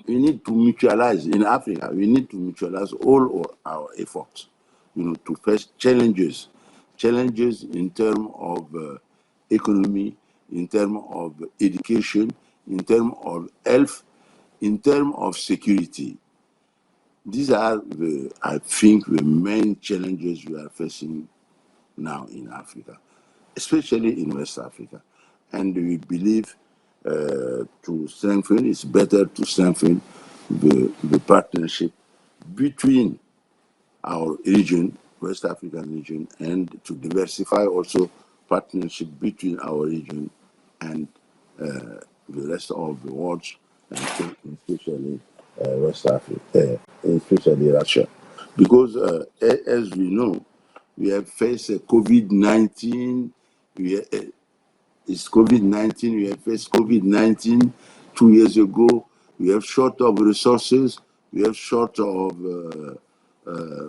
to mutualize in Africa. We need to mutualize all our efforts, to face challenges in terms of economy, in terms of education, in terms of health, in terms of security. These are I think, the main challenges we are facing now in Africa, especially in West Africa. And we believe it's better to strengthen the partnership between our region, West African region, and to diversify also partnership between our region and the rest of the world, and especially West Africa, especially Russia. Because as we know, we have faced COVID-19, it's COVID-19, we have faced COVID-19 2 years ago. We have short of resources, we have short of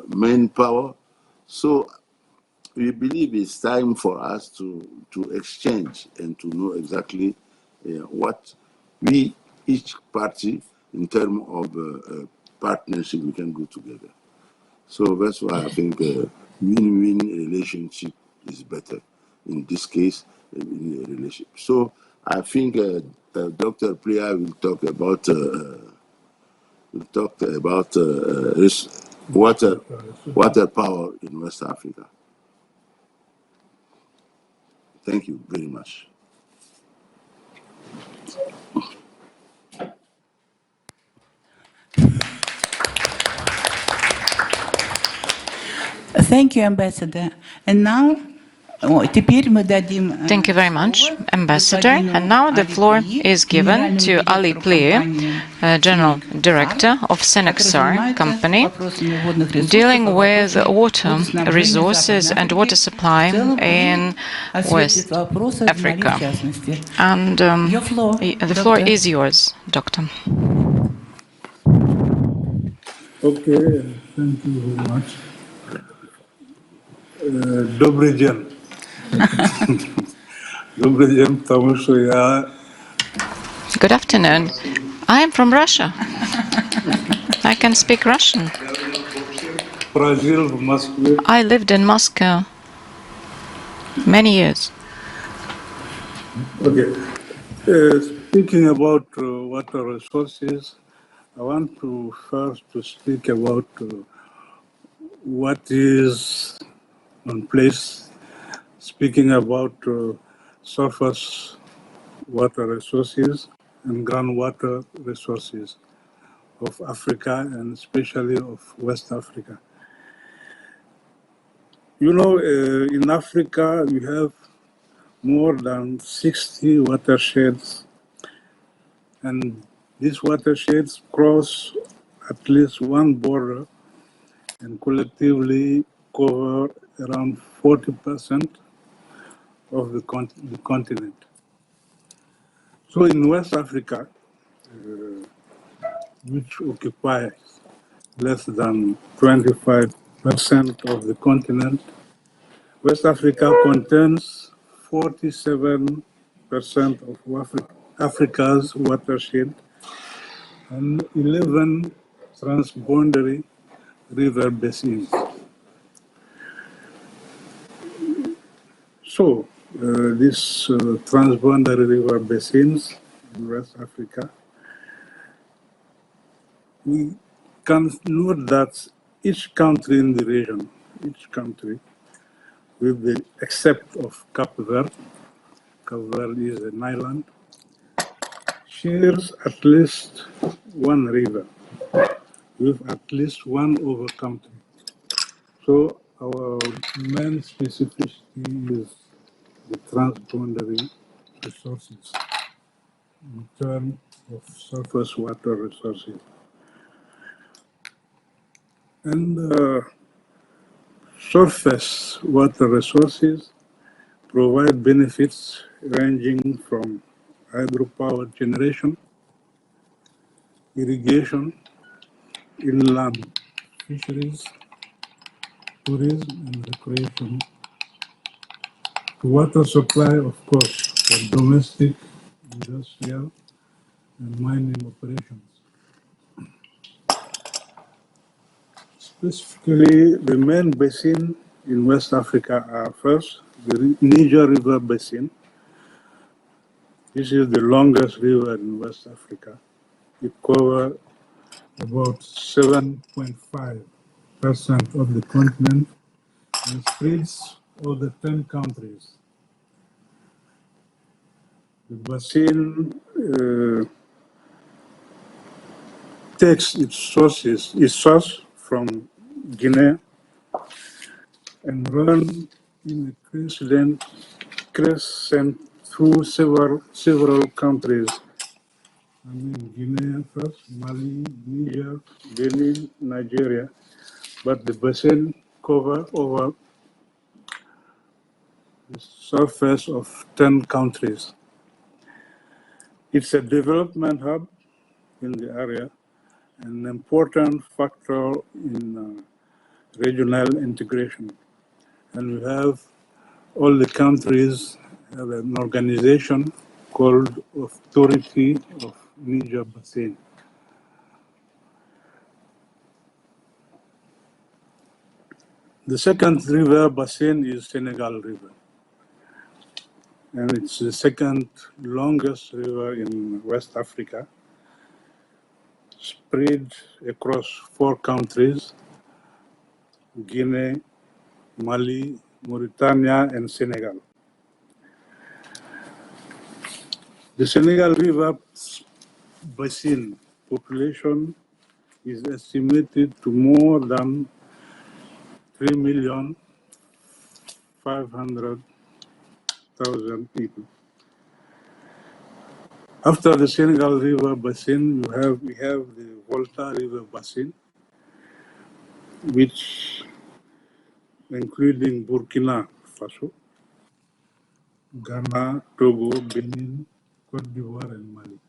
manpower. So we believe it's time for us to exchange and to know exactly what each party, in terms of partnership, we can go together. So that's why I think a win-win relationship is better in this case, in a relationship. So I think Dr. Priya will talk about water power in West Africa. Thank you very much. Thank you, Ambassador. And now, Thank you very much, Ambassador. And now the floor is given to Ali Plier, General Director of Senexar Company, dealing with water resources and water supply in West Africa. And the floor is yours, Doctor. Okay, thank you very much. Добрый день. Добрый день, потому что я... Good afternoon. I am from Russia. I can speak Russian. Прожил в Москве. I lived in Moscow many years. Okay. Speaking about water resources, I want to first speak about what is on place. Speaking about surface water resources and groundwater resources of Africa, and especially of West Africa. You know, in Africa, we have more than 60 watersheds, and these watersheds cross at least one border and collectively cover around 40% of the continent. So in West Africa, which occupies less than 25% of the continent, West Africa contains 47% of Africa's watershed and 11 transboundary river basins. So, these transboundary river basins in West Africa, we can note that each country in the region, each country, with the except of Cape Verde is an island, shares at least one river with at least one over country. So our main specificity is the transboundary resources in terms of surface water resources. And surface water resources provide benefits ranging from hydropower generation, irrigation, inland fisheries, tourism and recreation, to water supply, of course, for domestic, industrial, and mining operations. Specifically, the main basin in West Africa are first the Niger River Basin. This is the longest river in West Africa. It covers about 7.5% of the continent and spreads over 10 countries. The basin takes its source from Guinea and run in a crescent through several countries. I mean, Guinea first, Mali, Niger, Benin, Nigeria, but the basin covers over the surface of 10 countries. It's a development hub in the area, an important factor in regional integration. And we have all the countries have an organization called Authority of Niger Basin. The second river basin is Senegal River, and it's the second longest river in West Africa, spread across 4 countries, Guinea, Mali, Mauritania, and Senegal. The Senegal River basin population is estimated to more than 3,500,000 people. After the Senegal River basin, we have the Volta River basin, which including Burkina Faso, Ghana, Togo, Benin, Cote d'Ivoire, and Mali.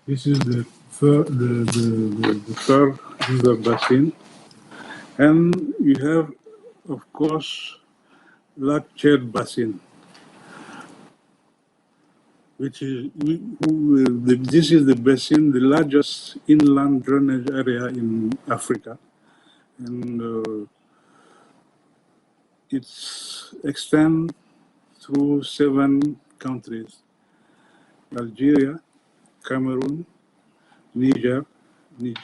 This is the third river basin, and you have, of course, Lac Tchad basin, which is this is the basin, the largest inland drainage area in Africa, and it's extends through 7 countries: Algeria, Cameroon, Niger,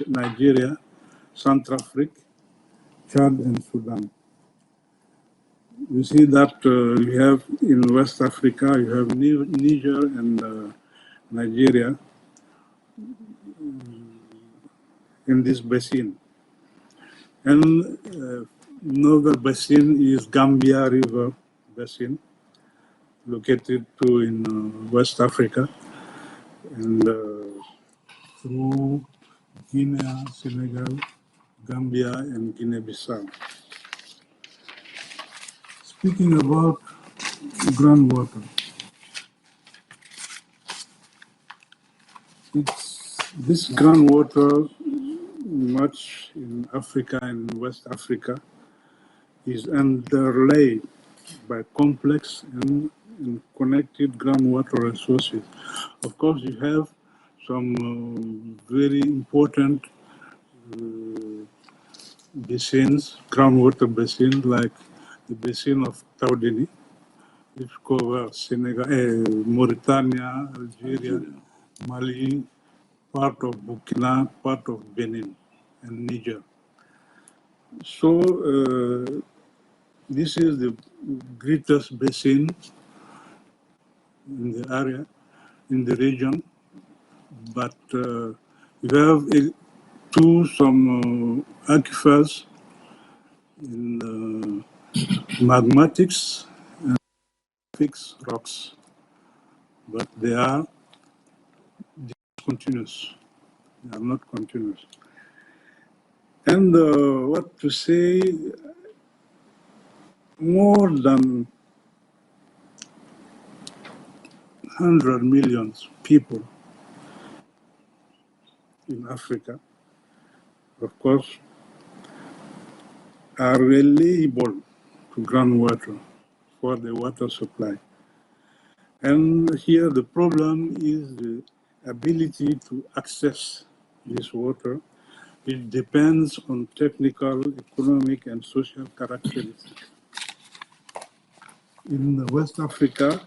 Nigeria, Centrafrique, Chad, and Sudan. You see that you have in West Africa, you have Niger and Nigeria in this basin. And another basin is Gambia River Basin, located too in West Africa, and through Guinea, Senegal, Gambia, and Guinea-Bissau. Speaking about groundwater, this groundwater, much in Africa and West Africa, is underlaid by complex and connected groundwater resources. Of course, you have some very important basins, groundwater basins, like the basin of Taudini, which covers Senegal, Mauritania, Algeria, Mali, part of Burkina, part of Benin, and Niger. So this is the greatest basin in the area, in the region, but we have some aquifers in magmatics and fixed rocks, but they are discontinuous. They are not continuous. And what to say, more than 100 million people in Africa, of course, are reliable to groundwater for the water supply. And here the problem is the ability to access this water. It depends on technical, economic, and social characteristics. In West Africa,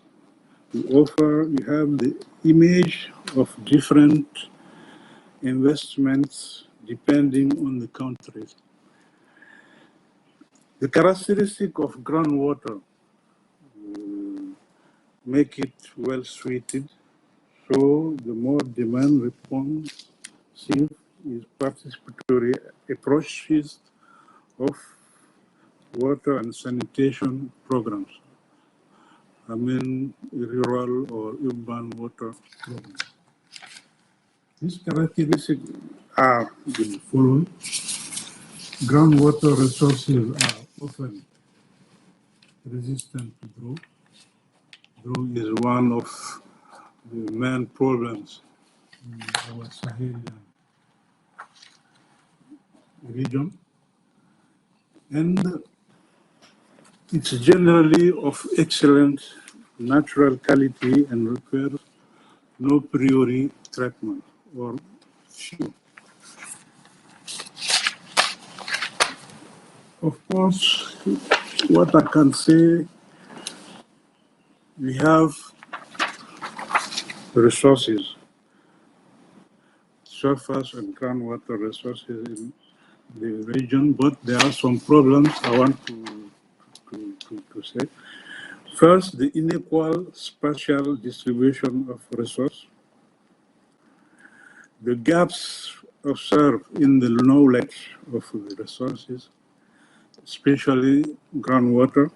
we have the image of different investments depending on the countries. The characteristic of groundwater make it well suited, so the more demand responsive is participatory approaches of water and sanitation programs. I mean rural or urban water programs. These characteristics are the following. Groundwater resources are often resistant to drought. Drought is one of the main problems in our Sahelian region. And it's generally of excellent natural quality and requires no priori treatment or few. Of course, what I can say, we have resources, surface and groundwater resources in the region, but there are some problems I want to say. First, the unequal spatial distribution of resource, the gaps observed in the knowledge of the resources, especially groundwater,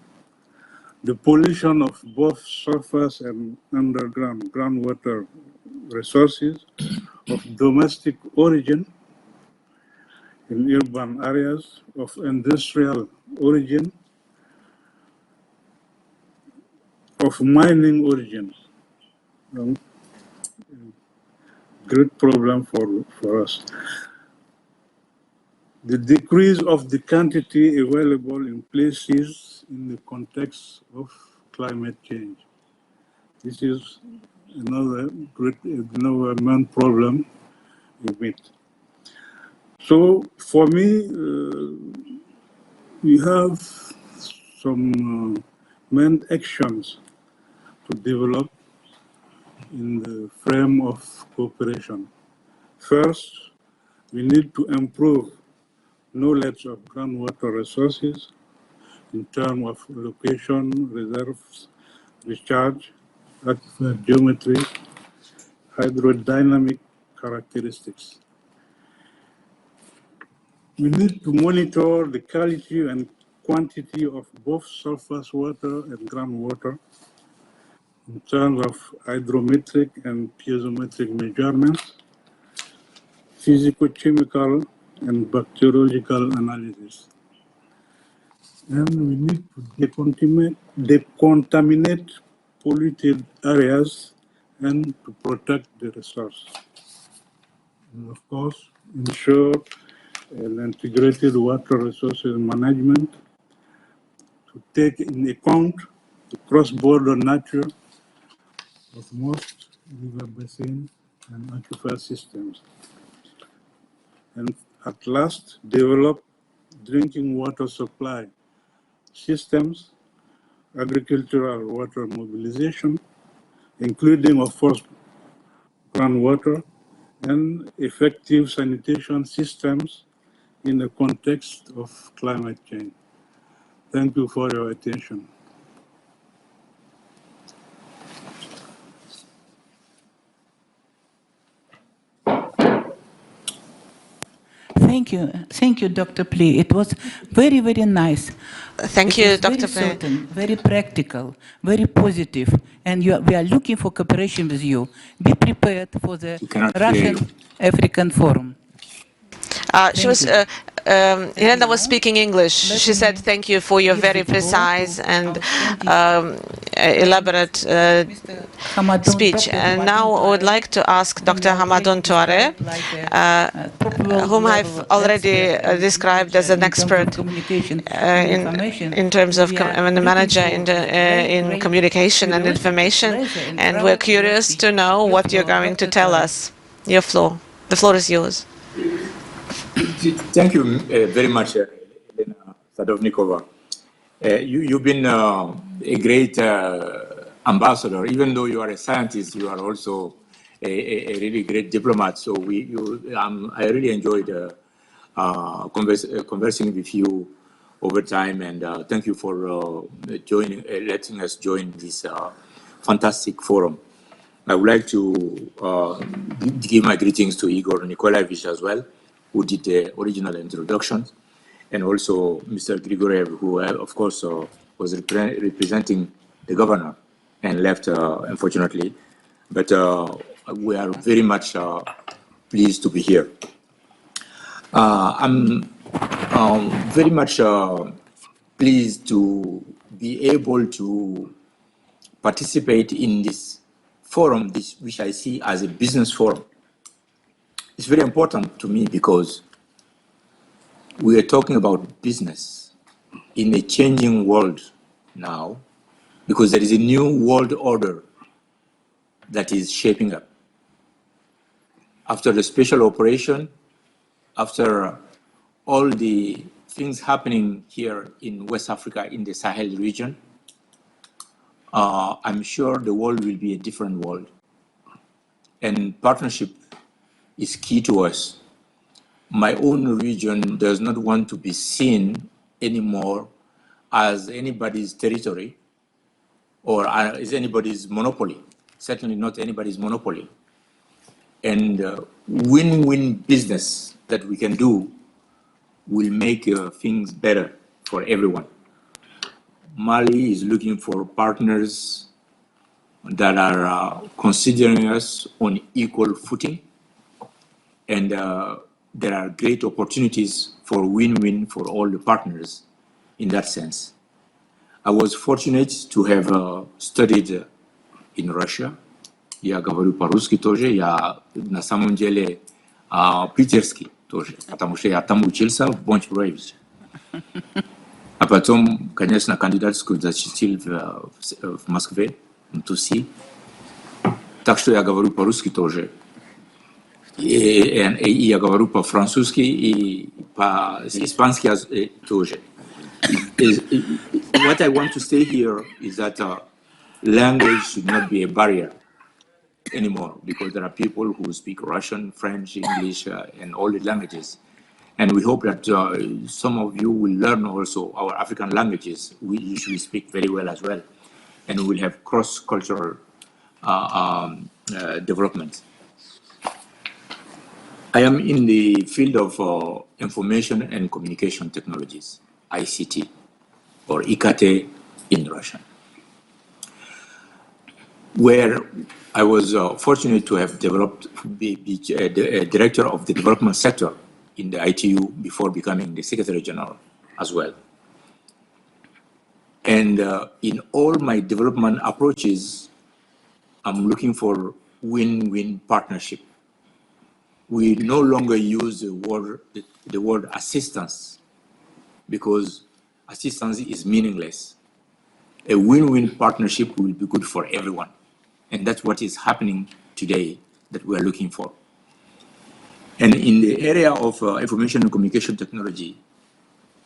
the pollution of both surface and underground groundwater resources of domestic origin in urban areas, of industrial origin, of mining origin. Great problem for us. The decrease of the quantity available in places in the context of climate change. This is another main problem we meet. So for me, we have some main actions to develop in the frame of cooperation. First, we need to improve knowledge of groundwater resources in terms of location, reserves, recharge, aquifer geometry, hydrodynamic characteristics. We need to monitor the quality and quantity of both surface water and groundwater in terms of hydrometric and piezometric measurements, physico-chemical and bacteriological analysis. and we need to decontaminate polluted areas and to protect the resource. And of course, ensure an integrated water resources management to take in account the cross-border nature of most river basin and aquifer systems. And at last, develop drinking water supply systems, agricultural water mobilization, including, of course, groundwater, and effective sanitation systems in the context of climate change. Thank you for your attention. Thank you, Dr. Plee. It was very, very nice. Thank It you, was Dr. very Play. certain, very practical, very positive, and we are looking for cooperation with you. Be prepared for the cannot hear you. Russian-African Forum. Irena was speaking English. She said, thank you for your very precise and elaborate speech. And now I would like to ask Dr. Hamadun Touare, whom I've already described as an expert in terms of a manager in communication and information. And we're curious to know what you're going to tell us. The floor is yours. Thank you very much, Elena Sadovnikova. You've been a great ambassador. Even though you are a scientist, you are also a really great diplomat. So I really enjoyed conversing with you over time, and thank you for letting us join this fantastic forum. I would like to give my greetings to Igor Nikolaevich as well, who did the original introduction, and also Mr. Grigorev, who, of course, was representing the governor and left, unfortunately. But we are very much pleased to be here. I'm very much pleased to be able to participate in this forum, which I see as a business forum. It's very important to me because we are talking about business in a changing world now, because there is a new world order that is shaping up. After the special operation, after all the things happening here in West Africa, in the Sahel region, I'm sure the world will be a different world. And partnership is key to us. My own region does not want to be seen anymore as anybody's territory or as anybody's monopoly, certainly not anybody's monopoly. And win-win business that we can do will make things better for everyone. Mali is looking for partners that are considering us on equal footing, and there are great opportunities for win-win for all the partners in that sense. I was fortunate to have studied in Russia. Я говорю по-русски тоже, я на самом деле питерский тоже, потому что я там учился в Бонч-Бруевиче. А потом, конечно, кандидатскую защитил в Москве, в ТУСИ. Так что я говорю по-русски тоже. И я говорю по-французски и по-испански тоже. What I want to say here is that language should not be a barrier anymore, because there are people who speak Russian, French, English, and all the languages. And we hope that some of you will learn also our African languages, which we speak very well as well. And we will have cross-cultural development. I am in the field of information and communication technologies, ICT, or IKT in Russian, where I was fortunate to have be director of the development sector in the ITU before becoming the Secretary General as well. And in all my development approaches, I'm looking for win-win partnership. We no longer use the word assistance, because assistance is meaningless. A win-win partnership will be good for everyone. And that's what is happening today that we are looking for. And in the area of information and communication technology,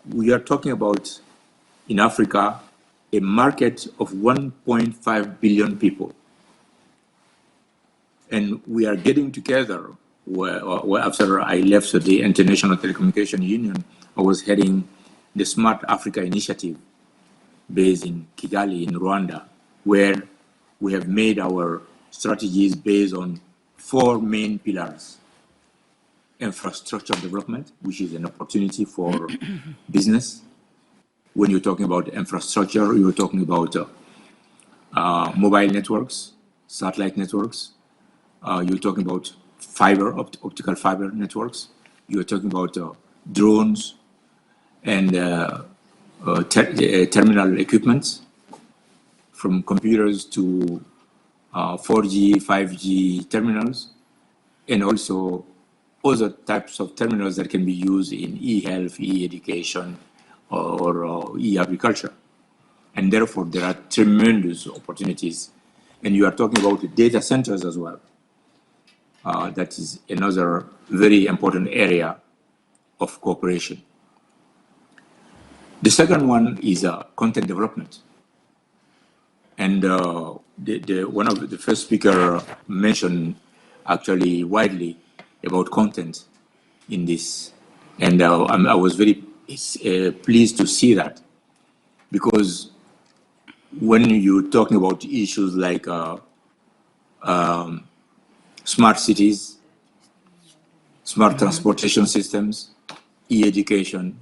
we are talking about, in Africa, a market of 1.5 billion people. And we are getting together, after I left the International Telecommunication Union, I was heading the Smart Africa Initiative based in Kigali in Rwanda, where we have made our strategies based on 4 main pillars. Infrastructure development, which is an opportunity for business. When you're talking about infrastructure, you're talking about mobile networks, satellite networks. You're talking about optical fiber networks. You're talking about drones and terminal equipment, from computers to 4G, 5G terminals, and also other types of terminals that can be used in e-health, e-education, or e-agriculture. And therefore, there are tremendous opportunities. And you are talking about the data centers as well. That is another very important area of cooperation. The second one is content development. And one of the first speaker mentioned actually widely about content in this. And I was very pleased to see that, because when you're talking about issues like smart cities, smart transportation systems, e-education,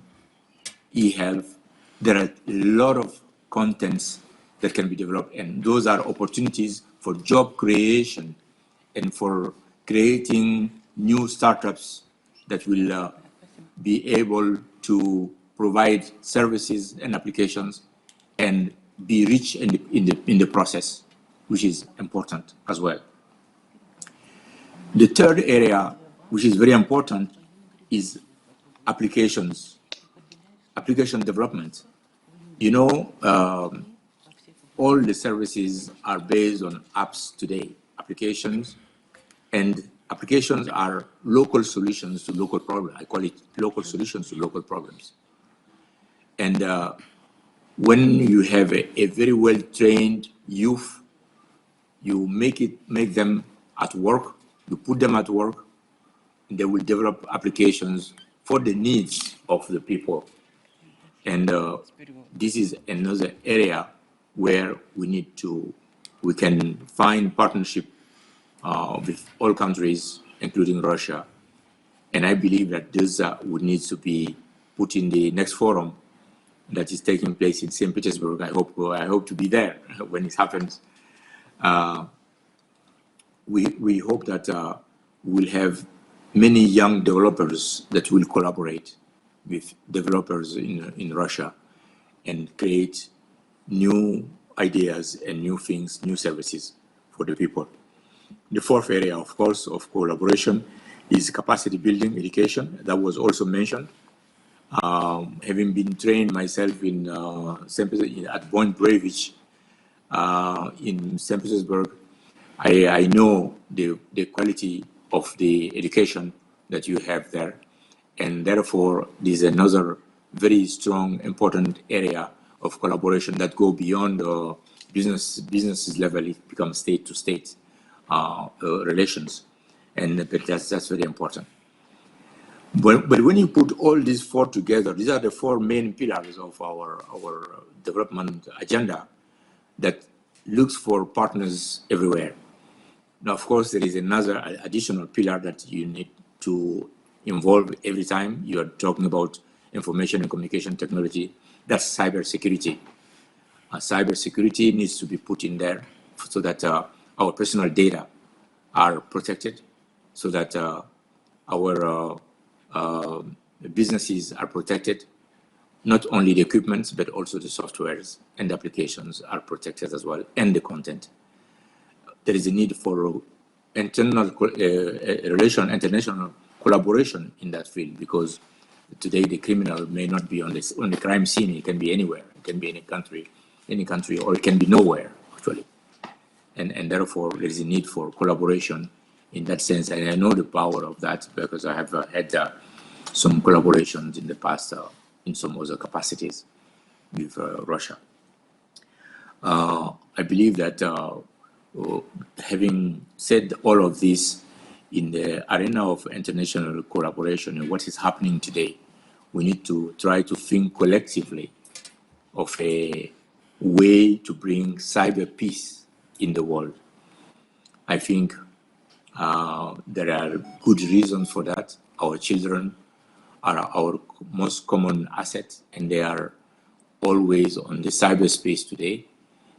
e-health, there are a lot of contents that can be developed, and those are opportunities for job creation and for creating new startups that will be able to provide services and applications and be rich in the process, which is important as well. The third area, which is very important, is applications, application development. You know, all the services are based on apps today, applications, and applications are local solutions to local problems. I call it local solutions to local problems. And when you have a very well-trained youth, you make them at work, you put them at work, and they will develop applications for the needs of the people. And this is another area where we can find partnership with all countries, including Russia. And I believe that this would need to be put in the next forum that is taking place in St. Petersburg. I hope to be there when it happens. We hope that we'll have many young developers that will collaborate with developers in Russia and create new ideas and new things, new services for the people. The fourth area, of course, of collaboration is capacity building, education. That was also mentioned. Having been trained myself in at Point Breivich in St. Petersburg, I know the quality of the education that you have there. And therefore, this is another very strong, important area of collaboration that go beyond businesses level. It becomes state-to-state relations. And that's very important. But when you put all these 4 together, these are the 4 main pillars of our development agenda that looks for partners everywhere. Now, of course, there is another additional pillar that you need to involve every time you are talking about information and communication technology. That's cybersecurity. Cybersecurity needs to be put in there so that our personal data are protected, so that our businesses are protected. not only the equipment, but also the softwares and the applications are protected as well, and the content. There is a need for international collaboration in that field, because today the criminal may not be on the crime scene. It can be anywhere. It can be any country, or it can be nowhere actually. And therefore there is a need for collaboration in that sense. And I know the power of that because I have had some collaborations in the past in some other capacities with Russia. I believe that having said all of this, in the arena of international collaboration and what is happening today, we need to try to think collectively of a way to bring cyber peace in the world. I think there are good reasons for that. Our children are our most common asset, and they are always on the cyberspace today.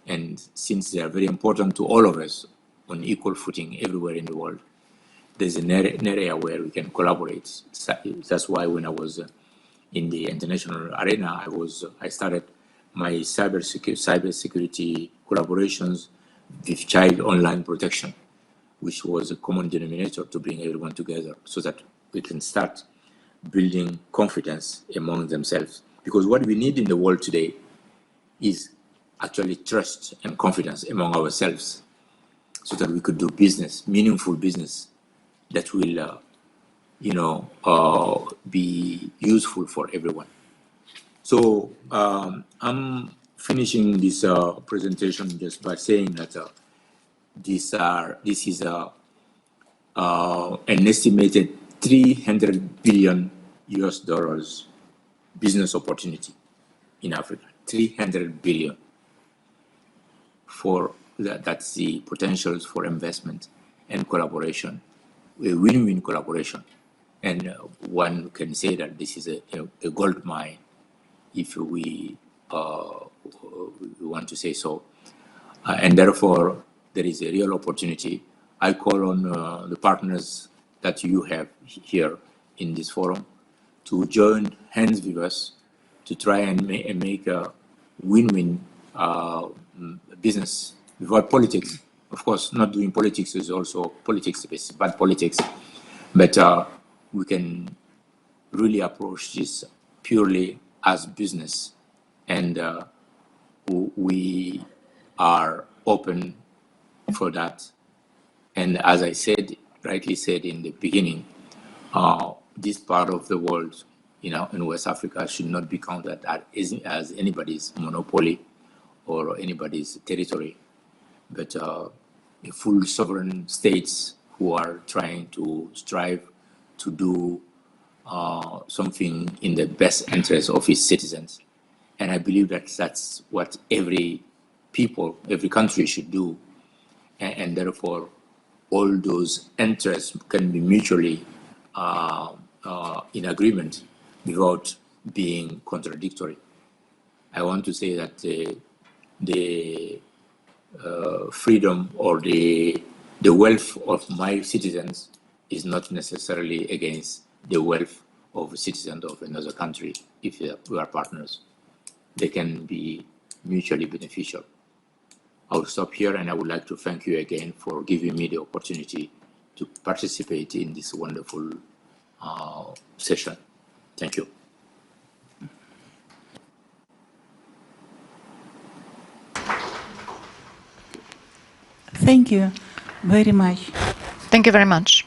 And since they are very important to all of us on equal footing everywhere in the world, there's an area where we can collaborate. That's why when I was in the international arena, I started my cybersecurity collaborations with child online protection, which was a common denominator to bring everyone together so that we can start building confidence among themselves. Because what we need in the world today is actually trust and confidence among ourselves, so that we could do business, meaningful business that will, be useful for everyone. So I'm finishing this presentation just by saying that this is an estimated $300 billion business opportunity in Africa. 300 billion for that. That's the potentials for investment and collaboration, a win-win collaboration. And one can say that this is a gold mine, if we want to say so. And therefore, there is a real opportunity. I call on the partners that you have here in this forum to join hands with us to try and make a win-win business without politics. Of course, not doing politics is also politics, it's bad politics. But we can really approach this purely as business. And we are open for that. And as I said, rightly said in the beginning, this part of the world, in West Africa should not be counted as anybody's monopoly or anybody's territory, but full sovereign states who are trying to strive to do something in the best interest of its citizens. And I believe that that's what every country should do. And therefore, all those interests can be mutually in agreement without being contradictory. I want to say that the freedom or the wealth of my citizens is not necessarily against the wealth of citizens of another country. If we are partners, they can be mutually beneficial. I will stop here, and I would like to thank you again for giving me the opportunity to participate in this wonderful session. Thank you. Thank you very much. Thank you very much.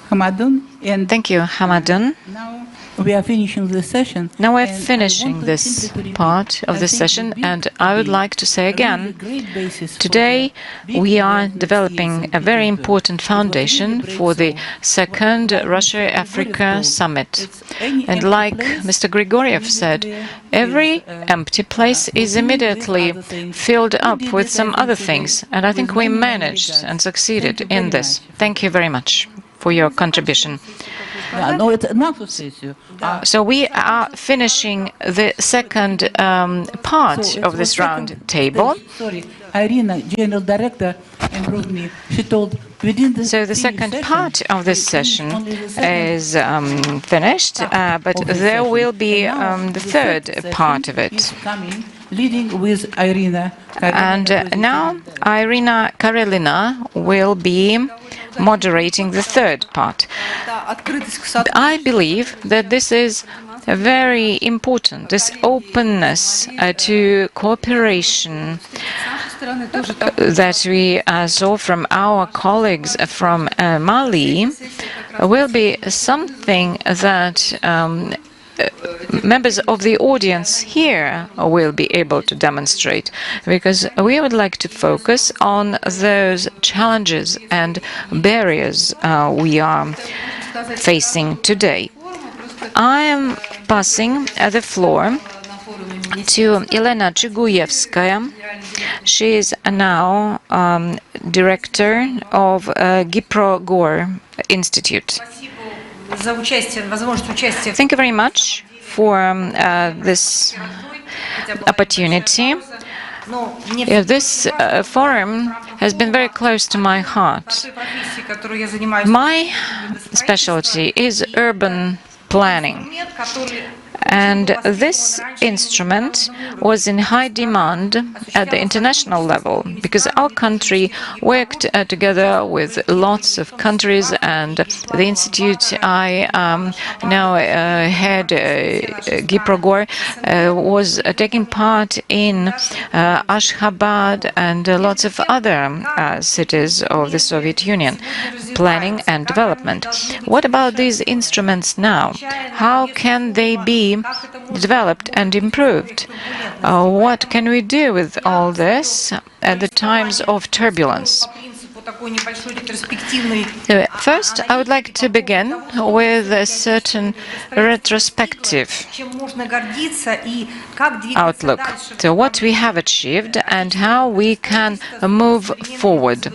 Hamadun. And Thank you, Hamadun. now we are finishing the session. Now we're and I finishing want to this simply repeat, part of I the think session, we built and I would today like to say a really again, great basis for today the big we are event next year developing in a very Petersburg. important It was really foundation breakthrough. for the second Like Mr. Russia-Africa Grigoriev told, summit. it's any And empty like place Mr. Grigoriev said, immediately every is, empty place is fulfilled with immediately other things. filled We up did with it, some I other think, things, and I think with we many, many managed regards. and succeeded Thank you in very this. much. Thank you very much for your contribution. Но это нашу сессию. So we are finishing the second part of this round table. Sorry, Irina, General Director, improved me. She told within the So the second part of this session is finished, but there will be the third part of it. Coming, leading with Irina. And now Irina Karelina will be moderating the third part. I believe that this is very important, this openness to cooperation that we saw from our colleagues from Mali will be something that members of the audience here will be able to demonstrate, because we would like to focus on those challenges and barriers we are facing today. I am passing the floor to Elena Chiguyevskaya. She is now director of Giprogor Institute. Thank you very much for this opportunity. This forum has been very close to my heart. My specialty is urban planning. And this instrument was in high demand at the international level because our country worked together with lots of countries, and the institute I now head, Giprogor, was taking part in Ashgabat and lots of other cities of the Soviet Union, planning and development. What about these instruments now? How can they be developed and improved? What can we do with all this at the times of turbulence? First, I would like to begin with a certain retrospective outlook. So what we have achieved and how we can move forward,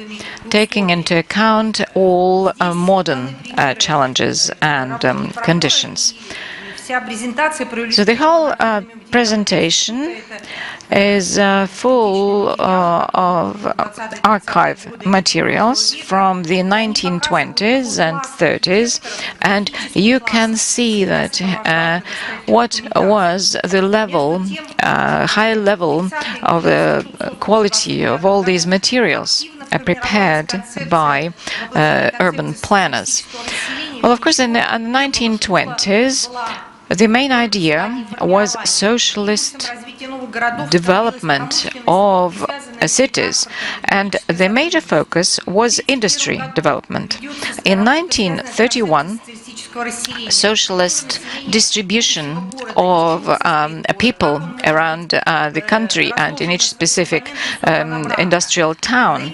taking into account all modern challenges and conditions. So the whole presentation is full of archive materials from the 1920s and 30s, and you can see that what was the level, high level of the quality of all these materials prepared by urban planners. Well, of course, in the 1920s, the main idea was socialist development of cities, and the major focus was industry development. In 1931, socialist distribution of people around the country and in each specific industrial town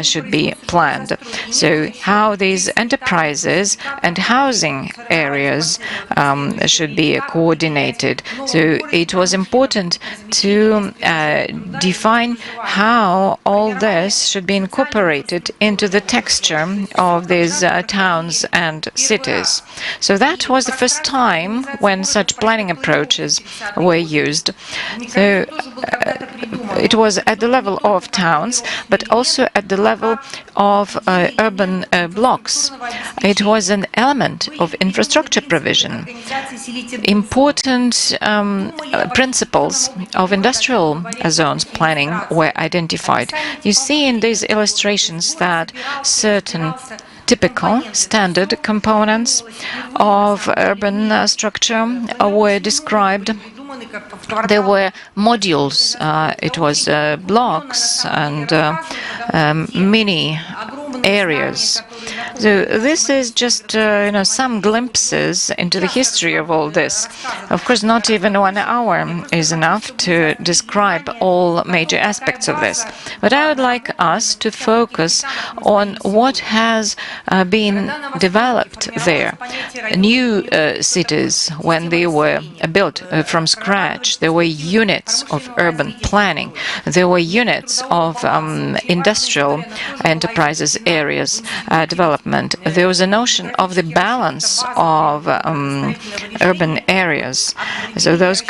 should be planned. So how these enterprises and housing areas should be coordinated. So it was important to define how all this should be incorporated into the texture of these towns and cities. So that was the first time when such planning approaches were used. So it was at the level of towns, but also at the level of urban blocks. It was an element of infrastructure provision. Important principles of industrial zones planning were identified. You see in these illustrations that certain typical standard components of urban structure were described. There were modules, it was blocks and mini areas. So this is just some glimpses into the history of all this. Of course, not even 1 hour is enough to describe all major aspects of this. But I would like us to focus on what has been developed there. New cities, when they were built from scratch, there were units of urban planning. There were units of industrial enterprises areas development. There was a notion of the balance of urban areas. So those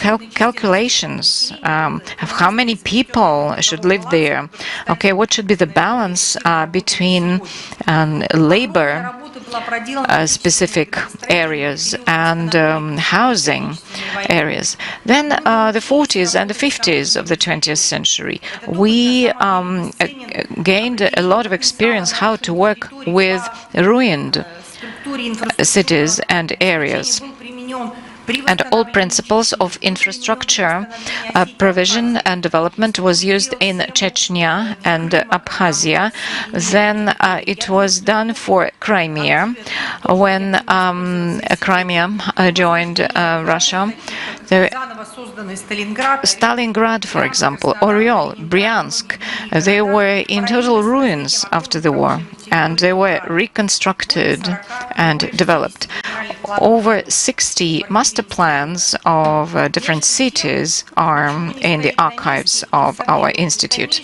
calculations of how many people should live there. Okay, what should be the balance between labor specific areas and housing areas. Then the 40s and the 50s of the 20th century, we gained a lot of experience how to work with ruined cities and areas. And all principles of infrastructure provision and development was used in Chechnya and Abkhazia. Then it was done for Crimea. When Crimea joined Russia, Stalingrad, for example, Oryol, Bryansk, they were in total ruins after the war, and they were reconstructed and developed. Over 60 master plans of different cities are in the archives of our institute.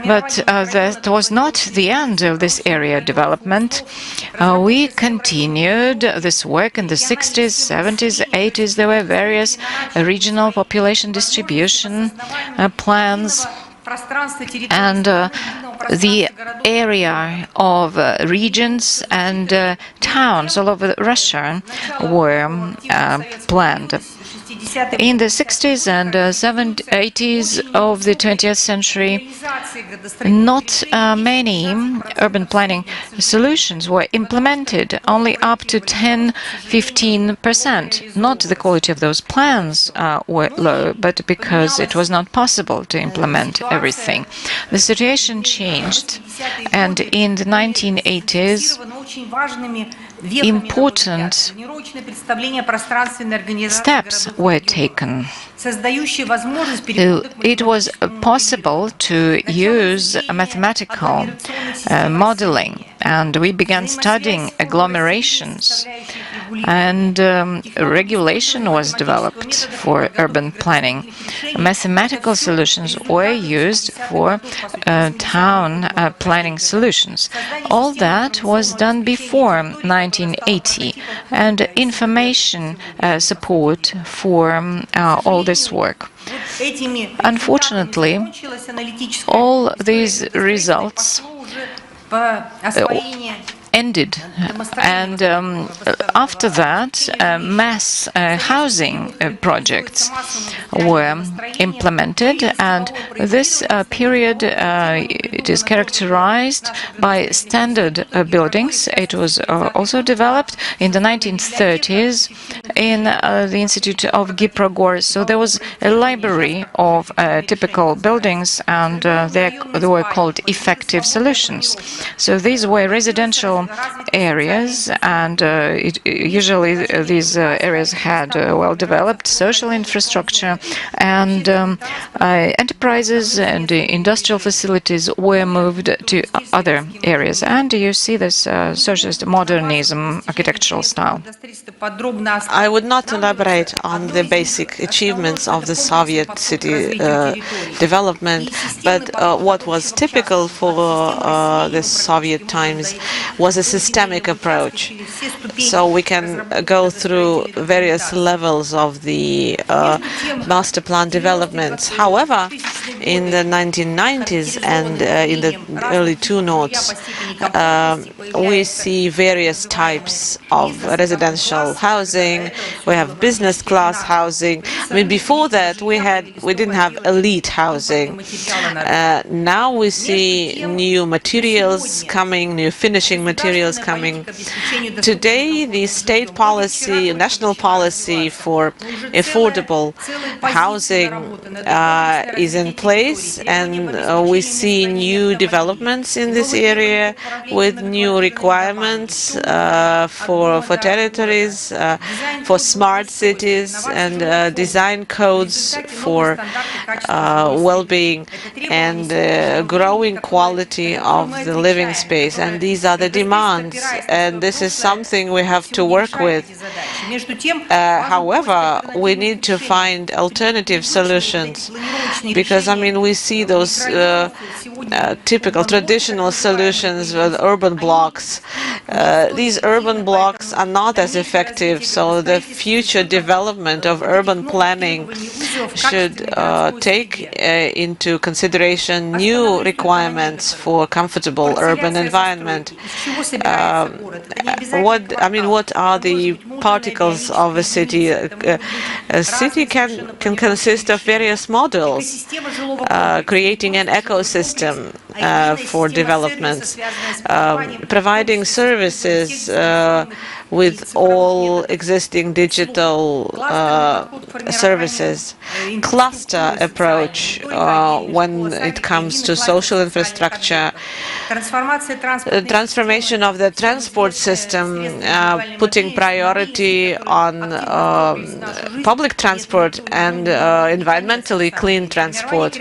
But that was not the end of this area development. We continued this work in the 60s, 70s, 80s. There were various regional population distribution plans. And the area of regions and towns all over Russia were planned. In the 60s and 80s of the 20th century, not many urban planning solutions were implemented, only up to 10-15%. Not the quality of those plans were low, but because it was not possible to implement everything. The situation changed, and in the 1980s, important steps were taken. It was possible to use mathematical modeling, and we began studying agglomerations, and regulation was developed for urban planning. Mathematical solutions were used for town planning solutions. All that was done before 1980, and information support for all this work. Unfortunately, all these results ended, and after that, mass housing projects were implemented, and this period it is characterized by standard buildings. It was also developed in the 1930s in the Institute of Giprogor. So there was a library of typical buildings, and they were called effective solutions. So these were residential areas, and usually these areas had well-developed social infrastructure, and enterprises and industrial facilities were moved to other areas. And you see this socialist modernism architectural style. I would not elaborate on the basic achievements of the Soviet city development, but what was typical for the Soviet times was a systemic approach. So we can go through various levels of the master plan developments. However, in the 1990s and in the early 2000s, we see various types of residential housing. We have business class housing. I mean, before that, we didn't have elite housing. Now we see new materials coming, new finishing materials coming. Today, the state policy, national policy for affordable housing is in place, and we see new developments in this area with new new requirements for territories, for smart cities, and design codes for well-being and growing quality of the living space. And these are the demands, and this is something we have to work with. However, we need to find alternative solutions, because, I mean, we see those typical traditional solutions with urban blocks. These urban blocks are not as effective, so the future development of urban planning should take into consideration new requirements for comfortable urban environment. What are the particles of a city? A city can consist of various models, creating an ecosystem for development, providing services with all existing digital services, cluster approach when it comes to social infrastructure, transformation of the transport system, putting priority on public transport and environmentally clean transport,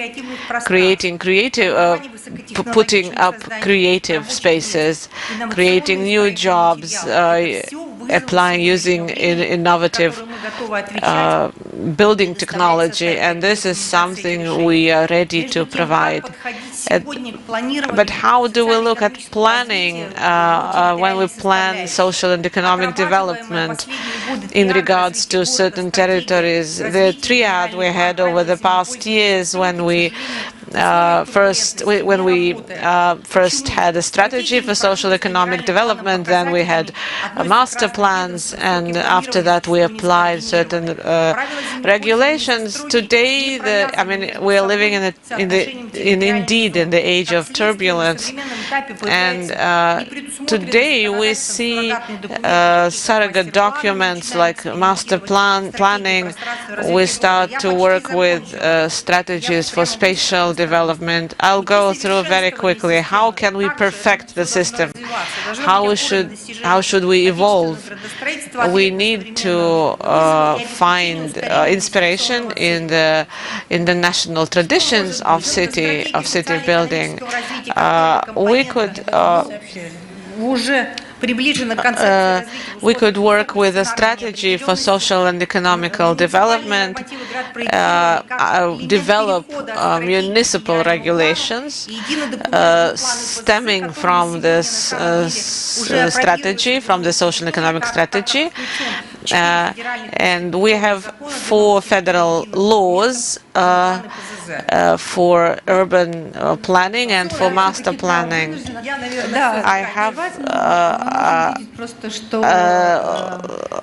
putting up creative spaces, creating new jobs, using innovative building technology, and this is something we are ready to provide. But how do we look at planning when we plan social and economic development in regards to certain territories? The triad we had over the past years, when we first had a strategy for social economic development, then we had master plans, and after that we applied certain regulations. Today, we are living in the age of turbulence, and today we see surrogate documents like master planning. We start to work with strategies for spatial development. I'll go through very quickly. How can we perfect the system? How should we evolve? We need to find inspiration in the national traditions of city building. We could work with a strategy for social and economical development, develop municipal regulations stemming from this strategy, from the social and economic strategy. And we have 4 federal laws for urban planning and for master planning.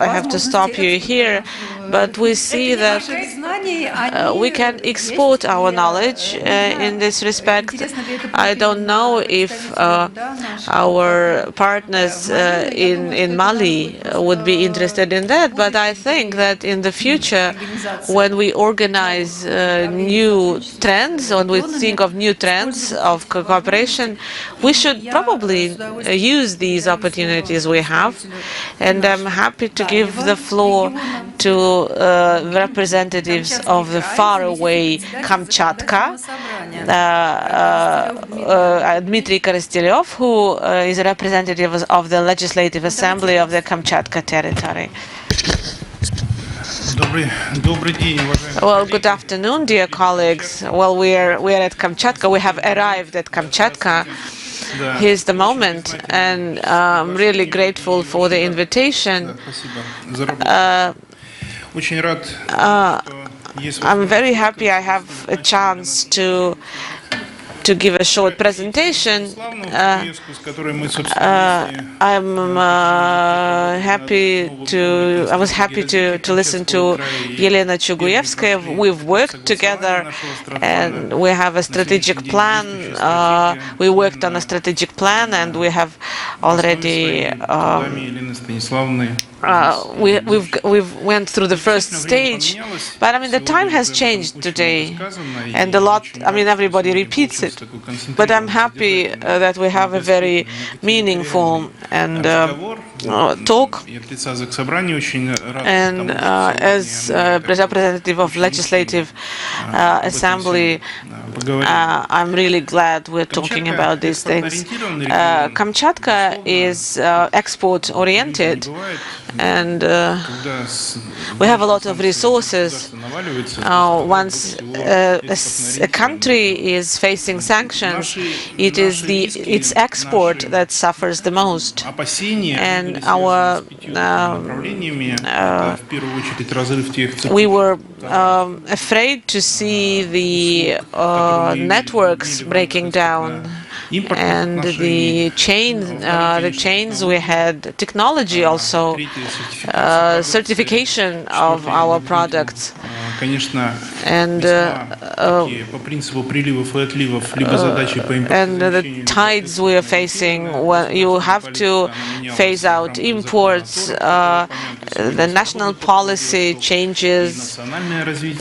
I have to stop you here, but we see that we can export our knowledge in this respect. I don't know if our partners in Mali would be interested in that, but I think that in the future, when we organize new trends, when we think of new trends of cooperation, we should probably use these opportunities we have. And I'm happy to give the floor to representatives of the faraway Kamchatka, Dmitry Korostelyov, who is a representative of the Legislative Assembly of the Kamchatka territory. Well, good afternoon, dear colleagues. Well, we are at Kamchatka. We have arrived at Kamchatka. Here's the moment, and I'm really grateful for the invitation. I'm very happy I have a chance to give a short presentation. I was happy to listen to Yelena Chuguyevskaya. We've worked together, and we have a strategic plan. We worked on a strategic plan, and we have already we've went through the first stage. But I mean, the time has changed today, and a lot. I mean, everybody repeats it. it. But I'm happy that we have a very meaningful and talk. And as representative of Legislative Assembly, I'm really glad we're talking about these things. Kamchatka is export-oriented, and we have a lot of resources. Once a country is facing sanctions, it is its export that suffers the most. And we were afraid to see the networks breaking down and the chains we had, technology also, certification of our products. And the tides we are facing, well, you have to phase out imports, the national policy changes,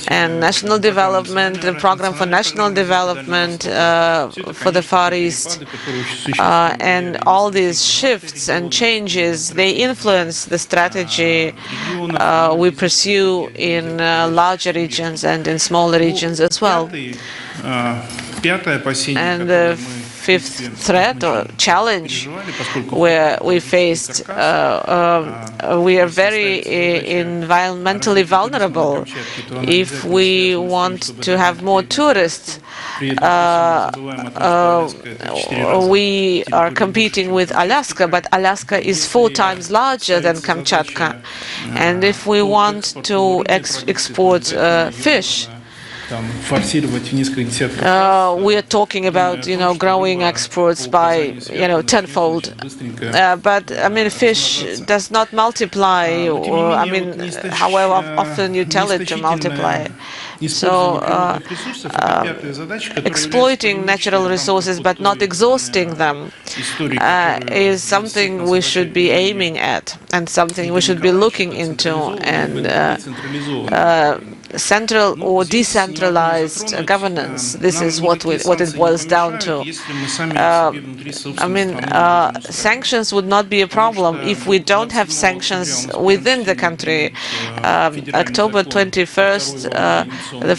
and national development, the program for national development for the Far East, and all these shifts and changes, they influence the strategy we pursue in larger regions and in smaller regions as well. And the fifth threat or challenge where we faced, we are very environmentally vulnerable. If we want to have more tourists, we are competing with Alaska, but Alaska is 4 times larger than Kamchatka. And if we want to export fish, we are talking about, growing exports by, tenfold. But I mean, fish does not multiply, or however often you tell it to multiply. So exploiting natural resources but not exhausting them is something we should be aiming at and something we should be looking into. And central or decentralized governance, this is what it boils down to. Sanctions would not be a problem if we don't have sanctions within the country. October 21st, the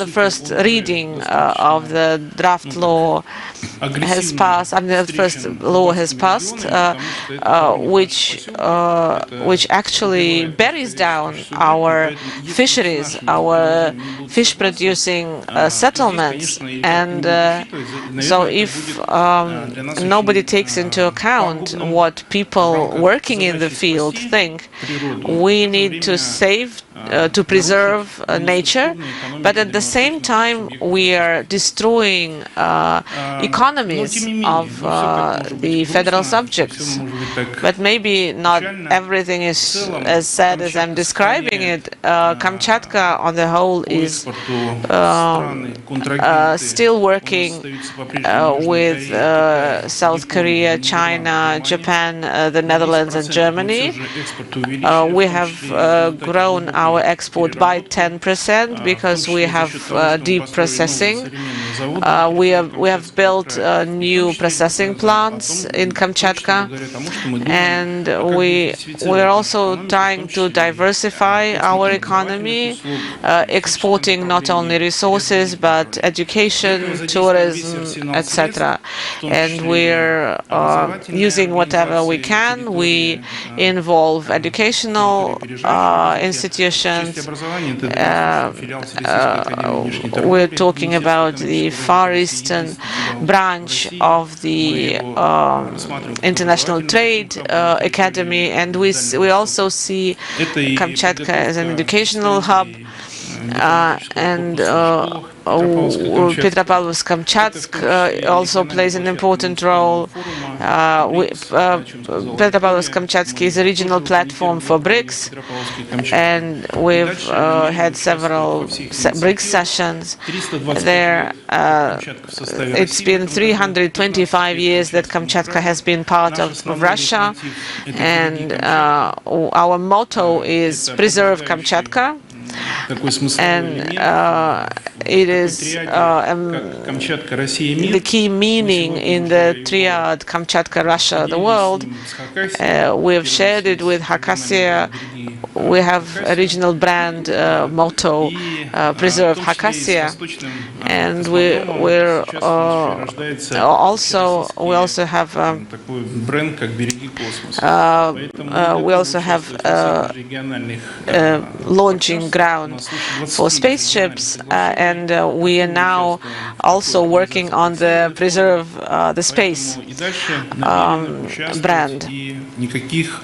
first reading of the draft law has passed. The first law has passed, which actually buries down our fisheries, our fish-producing settlements, and so if nobody takes into account what people working in the field think, we need to save, to preserve nature, but at the same time we are destroying economies of the federal subjects. But maybe not everything is as sad as I'm describing it. Kamchatka on the whole is still working with South Korea, China, Japan, the Netherlands and Germany. We have grown our export by 10% because we have deep processing. We have built new processing plants in Kamchatka, and we're also trying to diversify our economy, exporting not only resources but education, tourism, etc. And we're using whatever we can. We involve educational institutions. We're talking about the Far Eastern branch of the International Trade Academy, and we also see Kamchatka as an educational hub. And Petropavlovsk-Kamchatsk also plays an important role. Petropavlovsk-Kamchatsk is a regional platform for BRICS, and we've had several BRICS sessions there. It's been 325 years that Kamchatka has been part of Russia, and our motto is Preserve Kamchatka. And it is the key meaning in the triad Kamchatka, Russia, the world. We have shared it with Khakassia. We have a regional brand motto, preserve Khakassia, and we also have launching ground for spaceships, and we are now also working on the preserve the space brand,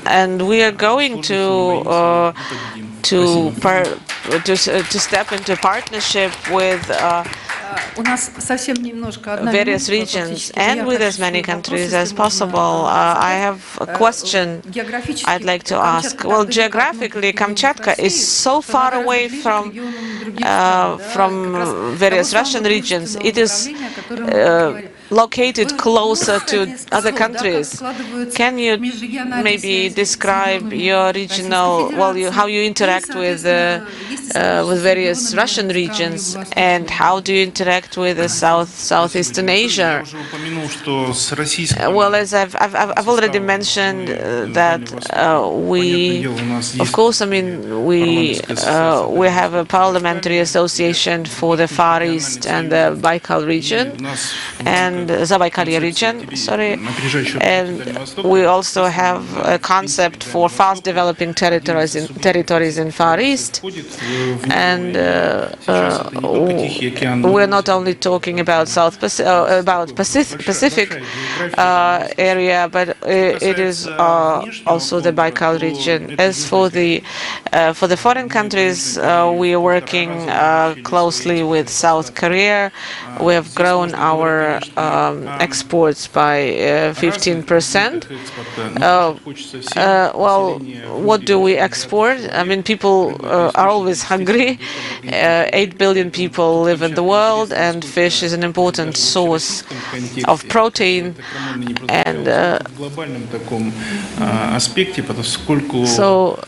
and we are going to step into partnership with various regions and with as many countries as possible. I have a question I'd like to ask. Well, geographically, Kamchatka is so far away from various Russian regions. It is located closer to other countries. Can you maybe describe your regional, how you interact with various Russian regions, and how do you interact with the Southeastern Asia? Well, as I've already mentioned that we, of course, we have a parliamentary association for the Far East and the Baikal region, and Zabaikalia region, sorry, and we also have a concept for fast developing territories in Far East, and we're not only talking about Pacific area, but it is also the Baikal region. As for the foreign countries, we are working closely with South Korea. We have grown our exports by 15%. Well, what do we export? People are always hungry. 8 billion people live in the world, and fish is an important source of protein. And so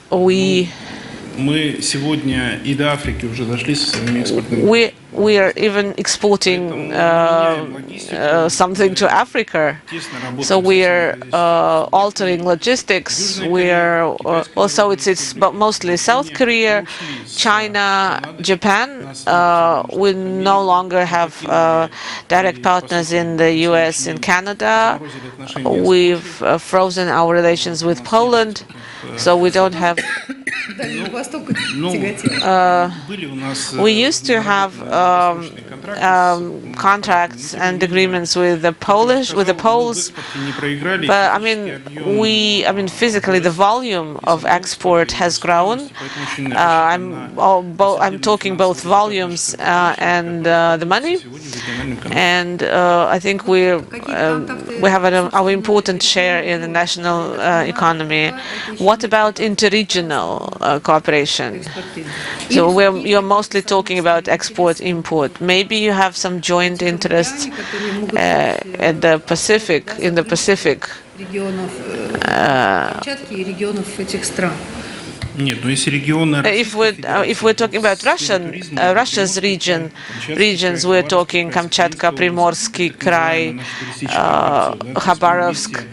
we are even exporting something to Africa. So we are altering logistics. We are also it's mostly South Korea, China, Japan. We no longer have direct partners in the US and Canada. We've frozen our relations with Poland, so we don't have. We used to have contracts and agreements with the Poles, but physically the volume of export has grown. I'm talking both volumes and the money, and I think we have our important share in the national economy. What about interregional cooperation? So you're mostly talking about export-import. Maybe you have some joint interests in the Pacific. If we're talking about Russia's regions, we're talking Kamchatka, Primorsky Krai, Khabarovsk.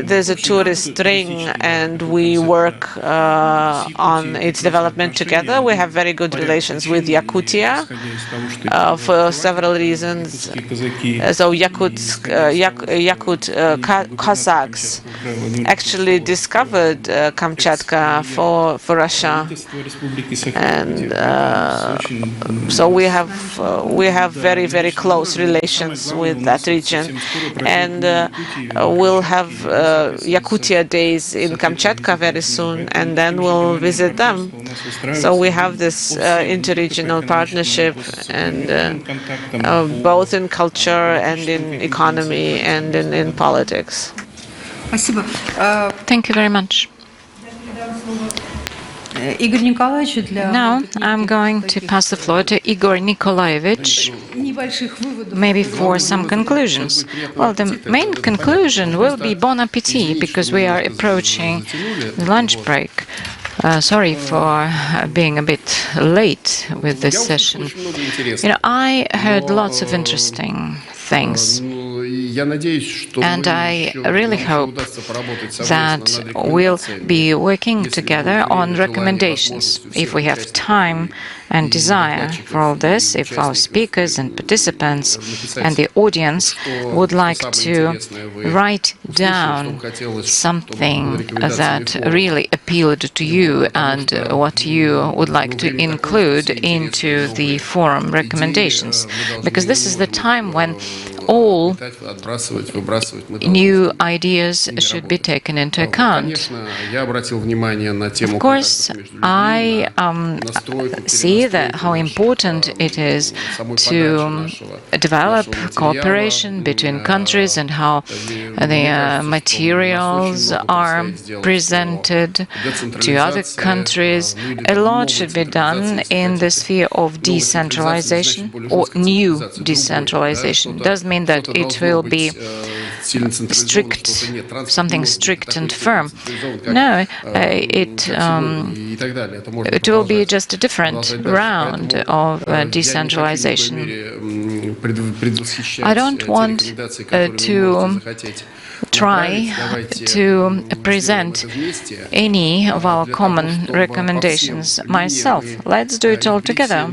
There's a tourist ring, and we work on its development together. We have very good relations with Yakutia for several reasons. So Yakut Cossacks actually discovered Kamchatka for Russia, and so we have very, very close relations with that region, and we'll have Yakutia days in Kamchatka very soon, and then we'll visit them. So we have this interregional partnership, and both in culture and in economy and in politics. Thank you very much. Now I'm going to pass the floor to Igor Nikolaevich, maybe for some conclusions. Well, the main conclusion will be bon appetit, because we are approaching the lunch break. Sorry for being a bit late with this session. I heard lots of interesting things, and I really hope that we'll be working together on recommendations. If we have time and desire for all this, if our speakers and participants and the audience would like to write down something that really appealed to you and what you would like to include into the forum recommendations, because this is the time when all new ideas should be taken into account. Of course, I see that how important it is to develop cooperation between countries and how the materials are presented to other countries. A lot should be done in the sphere of decentralization or new decentralization. It does mean that it will be strict, something strict and firm. No, it will be just a different round of decentralization. I don't want to try to present any of our common recommendations myself. Let's do it all together,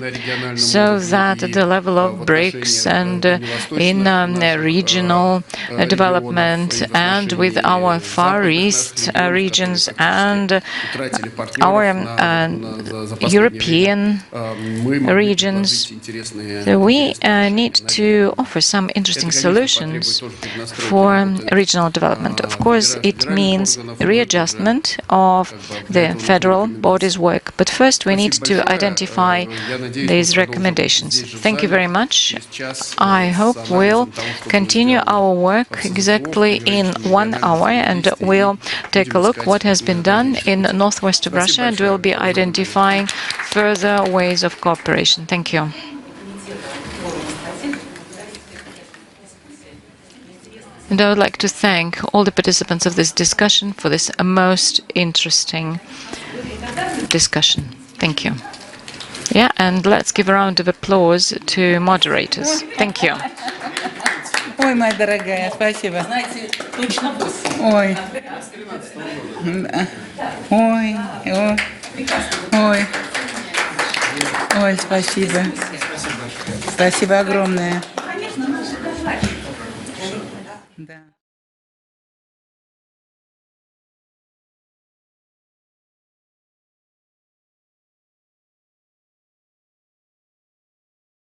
so that at the level of BRICS and in regional development and with our Far East regions and our European regions, we need to offer some interesting solutions for regional development. Of course, it means readjustment of the federal body's work, but first we need to identify these recommendations. Thank you very much. I hope we'll continue our work exactly in 1 hour, and we'll take a look what has been done in northwest of Russia, and we'll be identifying further ways of cooperation. Thank you. And I would like to thank all the participants of this discussion for this most interesting discussion. Thank you. Yeah, and let's give a round of applause to moderators. Thank you. Ой, моя дорогая, спасибо. Ой. Ой, ой. Ой, спасибо. Спасибо огромное. Да.